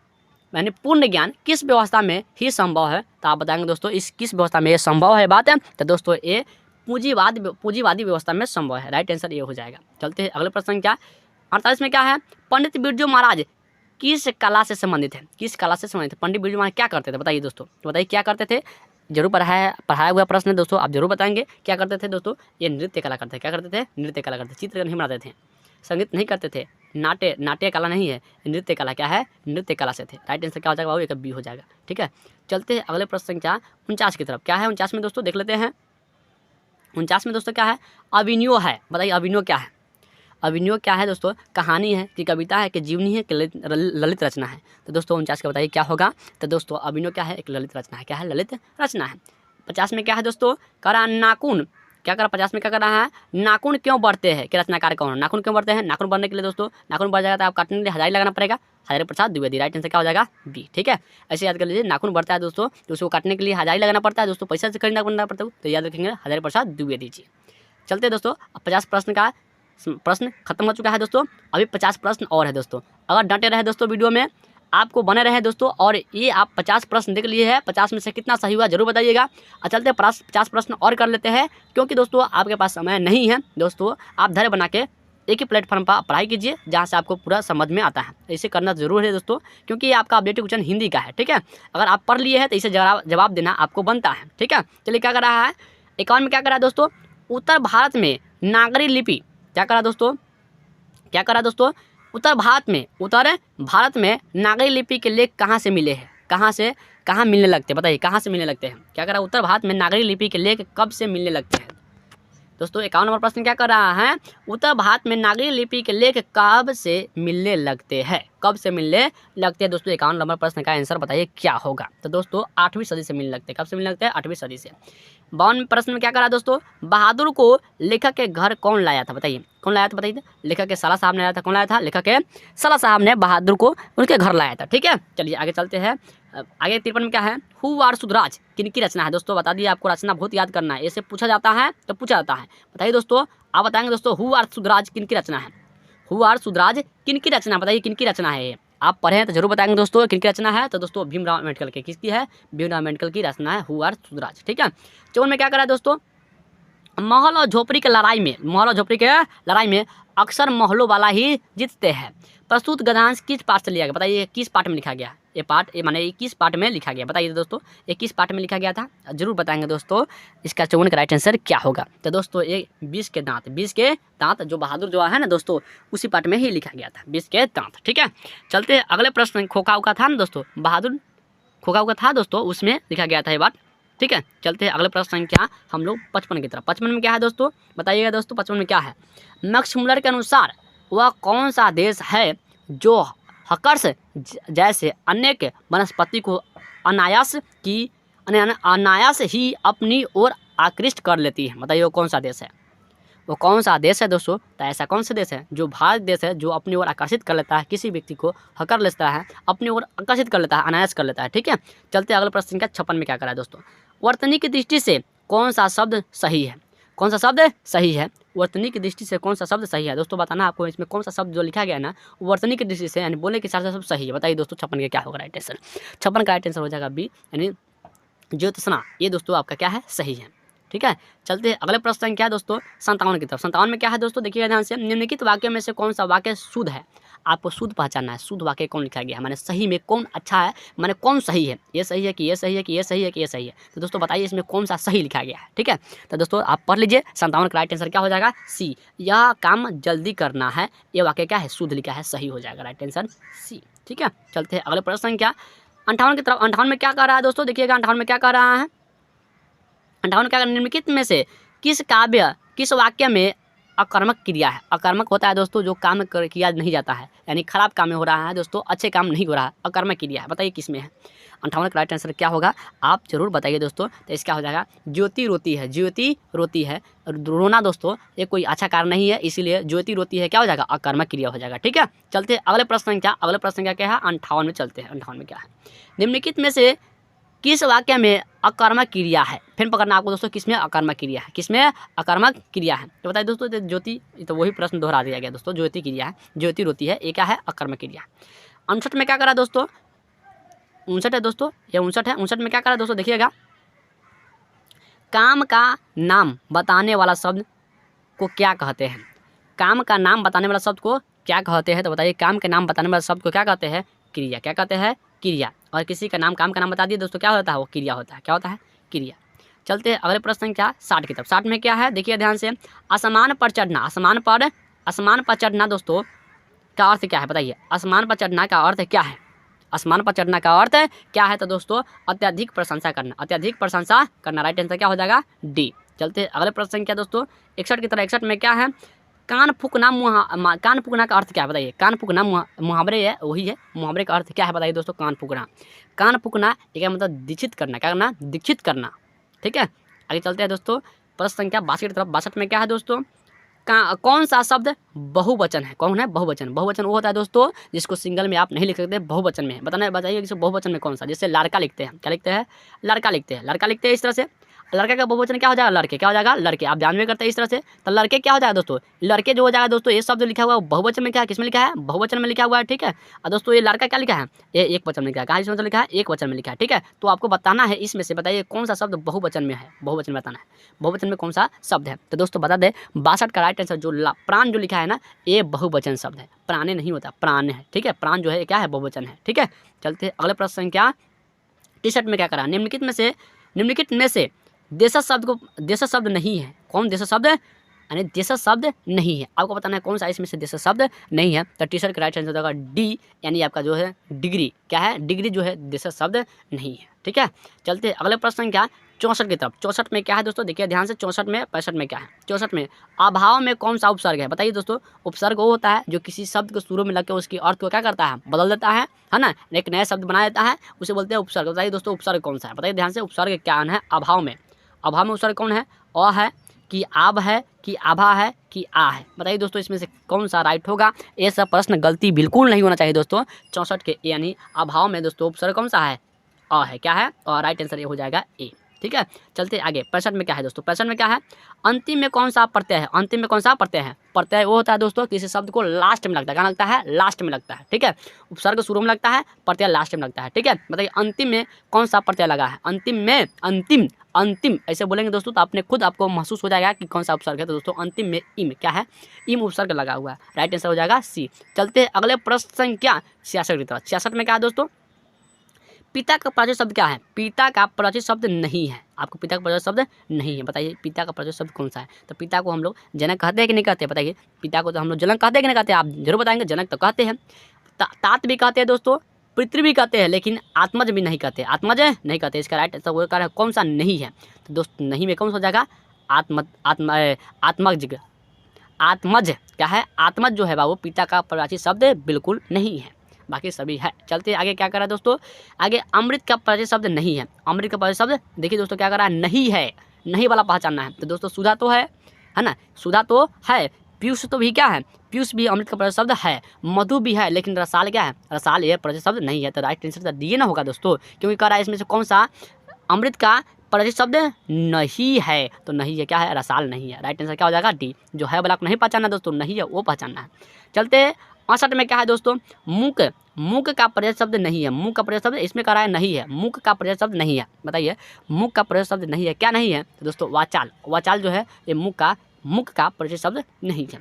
यानी पूर्ण ज्ञान किस व्यवस्था में ही संभव है। तो आप बताएंगे दोस्तों, इस किस व्यवस्था में ये संभव है बात है, तो दोस्तों ये पूंजीवादी व्यवस्था में संभव है। राइट आंसर ये हो जाएगा। चलते हैं अगले प्रश्न क्या 48 में क्या है, पंडित बिरजू महाराज किस कला से संबंधित है, किस कला से संबंधित है। पंडित बिरजू महाराज क्या करते थे, बताइए दोस्तों, बताइए क्या करते थे। जरूर पढ़ाया हुआ प्रश्न है दोस्तों, आप जरूर बताएंगे क्या करते थे दोस्तों। ये नृत्य कला करते थे। क्या करते थे, नृत्य कला करते थे। चित्र नहीं बनाते थे, संगीत नहीं करते थे, नाट्य कला नहीं है, नृत्य कला क्या है, नृत्य कला से थे। राइट आंसर क्या हो जाएगा बाबू, एक बी हो जाएगा। ठीक है, चलते हैं अगले प्रश्न संख्या 49 की तरफ। क्या है 49 में दोस्तों, देख लेते हैं। 49 में दोस्तों क्या है, अभिनयो है। बताइए अभिनयो क्या है, अभिनयो क्या है दोस्तों, कहानी है कि कविता है कि जीवनी है कि ललित रचना है। तो दोस्तों 49 का बताइए क्या होगा। तो दोस्तों अभिनयो क्या है, एक ललित रचना है। क्या है, ललित रचना है। 50 में क्या है दोस्तों, करा नाखून क्या करा, 50 में क्या कर रहा है, नाखून क्यों बढ़ते हैं, कि रचनाकार कौन है, नाखून क्यों बढ़ते हैं। नाखून बढ़ने के लिए दोस्तों, नाखून बढ़ जाएगा तो आप काटने के लिए हजारी लगाना पड़ेगा, हजारी प्रसाद द्विवेदी। राइट आंसर क्या हो जाएगा, बी। ठीक है, ऐसे याद कर लीजिए, नाखून बढ़ता है दोस्तों तो उसको काटने के लिए हजारी लगाना पड़ता है दोस्तों, पैसा से खरीदना पड़ता है, तो याद रखेंगे हजारी प्रसाद द्विवेदी जी। चलते दोस्तों, अब 50 प्रश्न का प्रश्न खत्म हो चुका है दोस्तों। अभी 50 प्रश्न और है दोस्तों। अगर डटे रहे दोस्तों वीडियो में, आपको बने रहे दोस्तों, और ये आप 50 प्रश्न देख लिए हैं, 50 में से कितना सही हुआ जरूर बताइएगा। और चलते 50 प्रश्न और कर लेते हैं, क्योंकि दोस्तों आपके पास समय नहीं है दोस्तों। आप धैर्य बना के एक ही प्लेटफॉर्म पर पढ़ाई कीजिए जहाँ से आपको पूरा समझ में आता है। इसे करना जरूर है दोस्तों, क्योंकि ये आपका अपडेटेड क्वेश्चन हिंदी का है। ठीक है, अगर आप पढ़ लिए हैं तो इसे जवाब देना आपको बनता है। ठीक है, चलिए क्या कर रहा है, 51 में क्या करा दोस्तों, उत्तर भारत में नागरी लिपि क्या करा दोस्तों, क्या करा दोस्तों, उत्तर भारत में नागरी लिपि के लेख कहाँ से मिले हैं, कहाँ मिलने लगते हैं। बताइए कहाँ से मिलने लगते हैं। क्या करा, उत्तर भारत में नागरी लिपि के लेख कब से मिलने लगते हैं दोस्तों। 51 नंबर प्रश्न क्या कर रहा है, उत्तर भारत में नागरी लिपि के लेख कब से मिलने लगते हैं, कब से मिलने लगते हैं दोस्तों। 51 नंबर प्रश्न का आंसर बताइए क्या होगा। तो दोस्तों 8वीं सदी से मिलने लगते हैं। कब से मिलने लगते हैं, 8वीं सदी से। 52 प्रश्न में क्या करा दोस्तों, बहादुर को लेखक के घर कौन लाया था। बताइए कौन लाया था, बताइए। लेखक के साला साहब ने लाया था। कौन लाया था, लेखक के साला साहब ने बहादुर को उनके घर लाया था। ठीक है, चलिए आगे चलते हैं। आगे 53 में क्या है, हु आर सुधराज किनकी रचना है दोस्तों। बता दिए आपको, रचना बहुत याद करना है, ऐसे पूछा जाता है तो पूछा जाता है। बताइए दोस्तों, आप बताएंगे दोस्तों, हु आर सुधराज किनकी रचना है, हु आर सुधराज किनकी रचना, बताइए किनकी रचना है ये। आप पढ़े हैं तो जरूर बताएंगे दोस्तों किनकी रचना है। तो दोस्तों भीमराव अम्बेडकर की, किसकी है, भीमराव अम्बेडकर की रचना है हु आर सुधराज। ठीक है, 54 में क्या करा दोस्तों, महल और झोपड़ी के लड़ाई में अक्सर महलों वाला ही जीतते हैं। प्रस्तुत गद्यांश किस पाठ से लिया गया, बताइए किस पाठ में लिखा गया। ये पाठ माने किस पाठ में लिखा गया, बताइए दोस्तों ये किस पाठ में लिखा गया था, जरूर बताएंगे दोस्तों। इसका 54 का राइट आंसर क्या होगा। तो दोस्तों ये 20 के दांत जो बहादुर जो है ना दोस्तों, उसी पाठ में ही लिखा गया था, 20 के दांत। ठीक है, चलते अगले प्रश्न। खोखा उखा था ना दोस्तों, बहादुर खोखा उखा था दोस्तों, उसमें लिखा गया था ये बात। ठीक है, चलते हैं अगले प्रश्न संख्या हम लोग 55 की तरफ। 55 में क्या है दोस्तों, बताइएगा दोस्तों। 55 में क्या है, मैक्स मुलर के अनुसार वह कौन सा देश है जो हकर्स जैसे अनेक वनस्पति को अनायास ही अपनी ओर आकृष्ट कर लेती है। बताइए वो कौन सा देश है, वो कौन सा देश है दोस्तों? तो ऐसा कौन सा देश है? जो भारत देश है, जो अपनी ओर आकर्षित कर लेता है, किसी व्यक्ति को हकर लेता है, अपनी ओर आकर्षित कर लेता है, अनायास कर लेता है। ठीक है, चलते अगले प्रश्न का 56 में क्या करा है दोस्तों? वर्तनी की दृष्टि से कौन सा शब्द सही है? कौन सा शब्द सही है? वर्तनी की दृष्टि से कौन सा शब्द सही है? दोस्तों बताना आपको इसमें कौन सा शब्द जो लिखा गया है ना, वर्तनी की दृष्टि से यानी बोलने के हिसाब से सब सही है। बताइए दोस्तों 56 का क्या होगा राइट आंसर? 56 का राइट आंसर हो जाएगा बी, यानी ज्योत्सना। ये दोस्तों आपका क्या है? सही है। ठीक है, चलते हैं अगले प्रश्न क्या है दोस्तों? 57 की तरफ। 57 में क्या है दोस्तों? देखिएगा ध्यान से, निम्नलिखित वाक्य में से कौन सा वाक्य शुद्ध है? आपको शुद्ध पहचानना है, शुद्ध वाक्य कौन लिखा गया है, माने सही में कौन अच्छा है, माने कौन सही है, ये सही है कि ये सही है कि ये सही है कि ये सही है। तो दोस्तों बताइए इसमें कौन सा सही लिखा गया है। ठीक है, तो दोस्तों आप पढ़ लीजिए। 57 का राइट आंसर क्या हो जाएगा? सी, यह काम जल्दी करना है। ये वाक्य क्या है? शुद्ध लिखा है, सही हो जाएगा राइट आंसर सी। ठीक है, चलते हैं अगले प्रश्न क्या? 58 की तरफ। 58 में क्या कह रहा है दोस्तों? देखिएगा 58 में क्या कह रहा है? 58 क्या? निम्नलिखित में से किस काव्य, किस वाक्य में अकर्मक क्रिया है? अकर्मक होता है दोस्तों जो काम किया नहीं जाता है, यानी खराब काम में हो रहा है दोस्तों, अच्छे काम नहीं हो रहा है, अकर्मक क्रिया है। बताइए किस में है? 58 का राइट आंसर क्या होगा? आप जरूर बताइए दोस्तों। तो इसका हो जाएगा ज्योति रोती है। ज्योति रोती है, रोना दोस्तों ये कोई अच्छा कारण नहीं है, इसीलिए ज्योति रोती है क्या हो जाएगा? अकर्मक क्रिया हो जाएगा। ठीक है, चलते अगले प्रश्न क्या? अगले प्रश्न क्या है? 58 में चलते हैं। 58 में क्या है? निम्नलिखित में से किस वाक्य में अकर्मक क्रिया है? फिर पकड़ना आपको दोस्तों, किसमें अकर्मक क्रिया है, किसमें अकर्मक क्रिया है? तो बताइए दोस्तों, ज्योति, तो वही प्रश्न दोहरा दिया गया दोस्तों। ज्योति क्रिया है, ज्योति रोती है, ये क्या है? अकर्मक क्रिया। 59 में क्या करा दोस्तों? 59 है दोस्तों, ये 59 है। 59 में क्या करा दोस्तों? देखिएगा, काम का नाम बताने वाला शब्द को क्या कहते हैं? काम का नाम बताने वाला शब्द को क्या कहते हैं? तो बताइए काम के नाम बताने वाला शब्द को क्या कहते हैं? क्रिया। क्या कहते हैं? क्रिया। और किसी का नाम, काम का नाम बता दिए दोस्तों, क्या होता है? वो क्रिया होता है। क्या होता है? क्रिया। चलते हैं अगले प्रश्न क्या? 60 की तरफ। 60 में क्या है? देखिए ध्यान से, आसमान पर चढ़ना। आसमान पर चढ़ना दोस्तों का अर्थ क्या है? बताइए, आसमान पर चढ़ना का अर्थ क्या है? आसमान पर चढ़ना का अर्थ क्या है? तो दोस्तों अत्यधिक प्रशंसा करना। अत्यधिक प्रशंसा करना। राइट आंसर क्या हो जाएगा? डी। चलते अगले प्रश्न क्या दोस्तों? 61 की तरफ। 61 में क्या है? कान फूकना। कान फूकना का अर्थ क्या है? बताइए। कान फूकना मुहावरे है, वही है। मुहावरे का अर्थ क्या है? बताइए दोस्तों। कान फूकना। कान फूकना एक मतलब दीक्षित करना। क्या करना? दीक्षित करना। ठीक है, आगे चलते हैं दोस्तों। प्रश्न संख्या 62 की तरफ। 62 में क्या है दोस्तों? कौन सा शब्द बहुवचन है? कौन है? बहुवचन। बहुवचन वो होता है दोस्तों जिसको सिंगल में आप नहीं लिख सकते, बहुवचन में है। बताइए कि बहुवचन में कौन सा? जैसे लड़का लिखते हैं, क्या लिखते हैं? लड़का लिखते हैं। लड़का लिखते हैं इस तरह से। लड़के का बहुवचन क्या हो जाएगा? लड़के। क्या हो जाएगा? लड़के। आप ध्यान में करते हैं इस तरह से, तो लड़के क्या हो जाएगा दोस्तों? लड़के जो हो जाएगा दोस्तों, ये शब्द लिखा हुआ है बहुवचन में, क्या है? किसमें लिखा है? बहुवचन में लिखा हुआ है। ठीक है, और दोस्तों ये लड़का क्या लिखा है? ये एक वचन में लिखा है। कहाँ इसमें लिखा है? एक वचन में लिखा है। ठीक है, तो आपको बताना है इसमें से, बताइए कौन सा शब्द बहुवचन में है? बहुवचन में बताना है, बहुवचन में कौन सा शब्द है? तो दोस्तों बता दें, 62 का राइट आंसर जो प्राण जो लिखा है ना, ये बहुवचन शब्द है, प्राणे नहीं होता, प्राण है। ठीक है, प्राण जो है क्या है? बहुवचन है। ठीक है, चलते अगले प्रश्न क्या? 63 में क्या करा? निम्नलिखित में से देशज शब्द को, देशज शब्द नहीं है। कौन देशज शब्द? यानी देशज शब्द नहीं है। आपको बताना है कौन सा इसमें से देशज शब्द नहीं है। तो टी-शर्ट का राइट आंसर होगा डी, यानी आपका जो है डिग्री। क्या है? डिग्री जो है देशज शब्द नहीं है। ठीक है, चलते अगले प्रश्न क्या? 64 की तरफ। 64 में क्या है दोस्तों? देखिए ध्यान से, 64 में 65 में क्या है? 64 में अभाव में कौन सा उपसर्ग है? बताइए दोस्तों। उपसर्ग वो होता है जो किसी शब्द को शुरू में लगकर उसकी अर्थ को क्या करता है? बदल देता है ना, एक नया शब्द बना देता है, उसे बोलते हैं उपसर्ग। बताइए दोस्तों उपसर्ग कौन सा है? बताइए ध्यान से, उपसर्ग क्या है? अभाव में। अभाव में उपसर्ग कौन है? अ है कि आब है कि आभा है कि आ है? बताइए दोस्तों इसमें से कौन सा राइट होगा? ये सब प्रश्न गलती बिल्कुल नहीं होना चाहिए दोस्तों। 64 के यानी अभाव में दोस्तों उपसर्ग कौन सा है? अ है। क्या है? और राइट आंसर ये हो जाएगा ए। ठीक है, चलते आगे। 65 में क्या है दोस्तों? 65 में क्या है? अंतिम में कौन सा प्रत्यय है? अंतिम में कौन सा प्रत्यय है? प्रत्यय वो होता है दोस्तों किसी शब्द को लास्ट में लगता है। क्या लगता है? लास्ट में लगता है। ठीक है, उपसर्ग शुरू में लगता है, प्रत्यय लास्ट में लगता है। ठीक है, बताइए अंतिम में कौन सा प्रत्यय लगा है? अंतिम में, अंतिम ऐसे बोलेंगे दोस्तों तो आपने खुद आपको महसूस हो जाएगा कि कौन सा उपसर्ग है। तो दोस्तों अंतिम में इम, क्या है? इम उपसर्ग लगा हुआ है। राइट आंसर हो जाएगा सी। चलते अगले प्रश्न क्या? 66 की तरफ। 66 में क्या है दोस्तों? पिता का परिचित शब्द क्या है? पिता का परिचित शब्द नहीं है। आपको पिता का परिचित शब्द नहीं है। बताइए पिता का परिचित शब्द कौन सा है? तो पिता को हम लोग जनक कहते हैं कि नहीं कहते? बताइए, पिता को तो हम लोग जनक कहते हैं कि नहीं कहते? आप जरूर बताएंगे। जनक तो कहते हैं, तात भी कहते हैं दोस्तों, पितृ भी कहते हैं, लेकिन आत्मज भी नहीं कहते। आत्मज नहीं कहते। इसका राइट आंसर वो है कौन सा? नहीं है। तो दोस्त नहीं में कौन सा हो जाएगा? आत्मज। आत्मज क्या है? आत्मज जो है बाबू पिता का परिचित शब्द बिल्कुल नहीं है, बाकी सभी है। चलते आगे क्या करा दोस्तों? आगे अमृत का परिचित शब्द नहीं है। अमृत का परिचित शब्द देखिए दोस्तों क्या करा? नहीं है। नहीं वाला पहचानना है। तो दोस्तों सुधा तो है, है ना। सुधा तो है, पीयूष तो भी क्या है, पीयूष भी अमृत का प्रयोग शब्द है, मधु भी है, लेकिन रसाल क्या है, रसाल ये प्रयोग शब्द नहीं है। तो राइट आंसर डी ना होगा दोस्तों, क्योंकि कह रहा है इसमें से कौन सा अमृत का परिचित शब्द नहीं है, तो नहीं है क्या है, रसाल नहीं है। राइट आंसर क्या हो जाएगा, डी। जो है वाला को नहीं पहचानना दोस्तों, नहीं है वो पहचानना है। चलते हैं 68 में क्या है दोस्तों, मूक। मूक का परिचित शब्द नहीं है, मूक का परिचित शब्द इसमें कह रहा है नहीं है, मूक का परिचित शब्द नहीं है। बताइए मूक का परिचित शब्द नहीं है, क्या नहीं है तो दोस्तों वाचाल। वाचाल जो है ये मूक का परिचित शब्द नहीं है।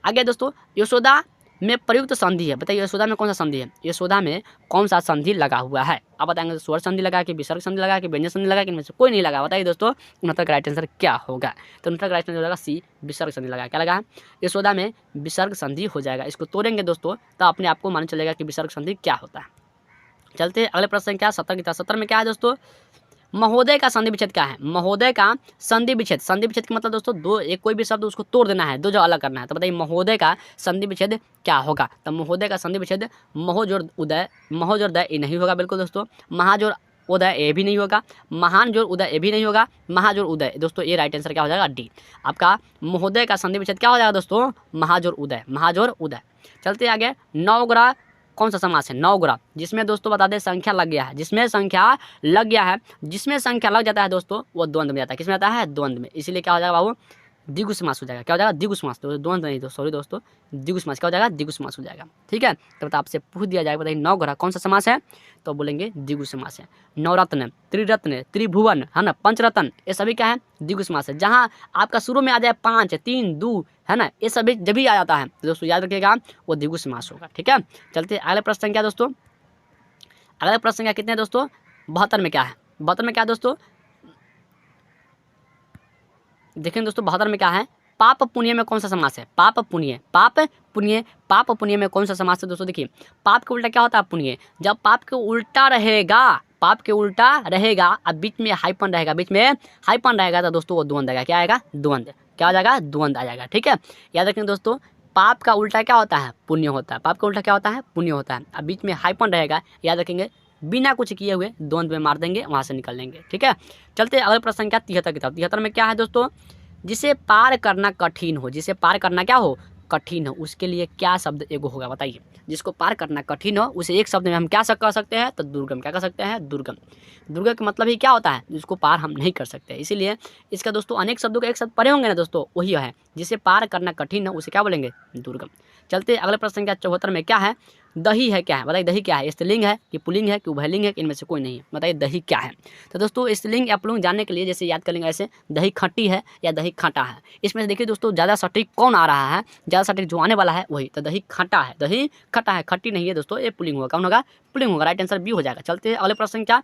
आगे दोस्तों यशोदा में प्रयुक्त संधि है, बताइए यशोदा में कौन सा संधि है, यशोदा में कौन सा संधि लगा हुआ है। आप बताएंगे स्वर संधि लगा कि विसर्ग संधि लगा कि व्यंजन संधि लगा कि इनमें से कोई नहीं लगा। बताइए दोस्तों 69 का राइट आंसर क्या होगा, तो 69 का राइट आंसर हो जाएगा सी, विसर्ग संधि लगा। क्या लगा है, यशोदा में विसर्ग संधि हो जाएगा। इसको तोड़ेंगे दोस्तों तो अपने आप को मालूम चलेगा कि विसर्ग संधि क्या होता है। चलते अगले प्रश्न क्या 70 की तरह। 70 में क्या है दोस्तों, महोदय का संधि विच्छेद क्या है, महोदय का संधि विच्छेद। संधि विच्छेद का मतलब दोस्तों दो, एक कोई भी शब्द उसको तोड़ देना है, दो जगह अलग करना है। तो बताइए महोदय का संधि विच्छेद क्या होगा, तो महोदय का संधि विच्छेद महोजोड़ उदय, महोजोड़ उदय ये नहीं होगा बिल्कुल दोस्तों, महाजोड़ उदय ये भी नहीं होगा, महान जोड़ उदय ये भी नहीं होगा, महाजोड़ उदय दोस्तों ये राइट आंसर क्या हो जाएगा, डी। आपका महोदय का संधि विच्छेद क्या हो जाएगा दोस्तों, महाजोड़ उदय, महाजोड़ उदय। चलते आगे नवग्रह कौन सा समास है, नवग्रह, जिसमें दोस्तों बता दें संख्या लग गया है, जिसमें संख्या लग गया है, जिसमें संख्या लग जाता है दोस्तों वो द्वंद्व में जाता है। किसमें आता है, द्वंद्व में, इसीलिए क्या हो जाएगा बाबू, द्विगु समास हो जाएगा। क्या हो जाएगा, द्विगु समास, तो द्वंद्व नहीं तो सॉरी दोस्तों, द्विगु समास क्या हो जाएगा, द्विगु समास हो जाएगा। ठीक है, तो आपसे पूछ दिया जाएगा बताइए नवग्रह कौन सा समास है, तो बोलेंगे द्विगु समास है। नवरत्न, त्रिरत्न, त्रिभुवन है ना, पंचरत्न ये सभी क्या है, द्विगु समास है। जहाँ आपका शुरू में आ जाए 5 3 2 है ना, ये सभी जब भी आ जाता है तो दोस्तों याद रखिएगा वो द्विगु समास होगा। ठीक है, चलते अगले प्रश्न क्या दोस्तों, अगले प्रश्न क्या कितने दोस्तों, 72 में क्या है, 72 में क्या है दोस्तों, देखें दोस्तों 72 में क्या है, पाप पुण्य में कौन सा समास है, पाप पुण्य, पाप पुण्य, पाप पुण्य में कौन सा समास है दोस्तों। देखिए पाप के उल्टा क्या होता है, पुण्य। जब पाप के उल्टा रहेगा, पाप के उल्टा रहेगा अब बीच में हाइपन रहेगा, बीच में हाइपन रहेगा तो दोस्तों वो द्वंद्व आएगा। क्या आएगा, द्वंद्व। क्या हो जाएगा, द्वंद्व आ जाएगा। ठीक है, याद रखें दोस्तों पाप का उल्टा क्या होता है, पुण्य होता है। पाप का उल्टा क्या होता है, पुण्य होता है। अब बीच में हाइपन रहेगा, याद रखेंगे बिना कुछ किए हुए द्वंद्व में मार देंगे, वहाँ से निकल लेंगे। ठीक है, चलते अगले प्रश्न क्या 73 की तरफ। 73 में क्या है दोस्तों, जिसे पार करना कठिन हो, जिसे पार करना क्या हो, कठिन हो, उसके लिए क्या शब्द एगो होगा। बताइए जिसको पार करना कठिन हो उसे एक शब्द में हम क्या कह सकते हैं, तो दुर्गम। क्या कह सकते हैं, दुर्गम। दुर्गम का मतलब ही क्या होता है, जिसको पार हम नहीं कर सकते। इसीलिए इसका दोस्तों अनेक शब्दों का एक शब्द पढ़े होंगे ना दोस्तों, वही है जिसे पार करना कठिन हो उसे क्या बोलेंगे, दुर्गम। चलते अगले प्रश्न क्या 74 में क्या है, दही है क्या है। बताइए दही क्या है, स्त्रीलिंग है कि पुल्लिंग है कि उभयलिंग है कि इनमें से कोई नहीं है। बताइए दही क्या है, तो दोस्तों स्त्रीलिंग या पुल्लिंग जानने के लिए जैसे याद कर लेंगे ऐसे, दही खट्टी है या दही खाटा है। इसमें से देखिए दोस्तों ज़्यादा सटीक कौन आ रहा है, ज़्यादा सटीक जो आने वाला है वही, तो दही खट्टा है, दही खट्टा है, खट्टी नहीं है दोस्तों, ये पुल्लिंग होगा। कौन होगा, पुल्लिंग होगा। राइट आंसर बी हो जाएगा। चलते अगले प्रश्न क्या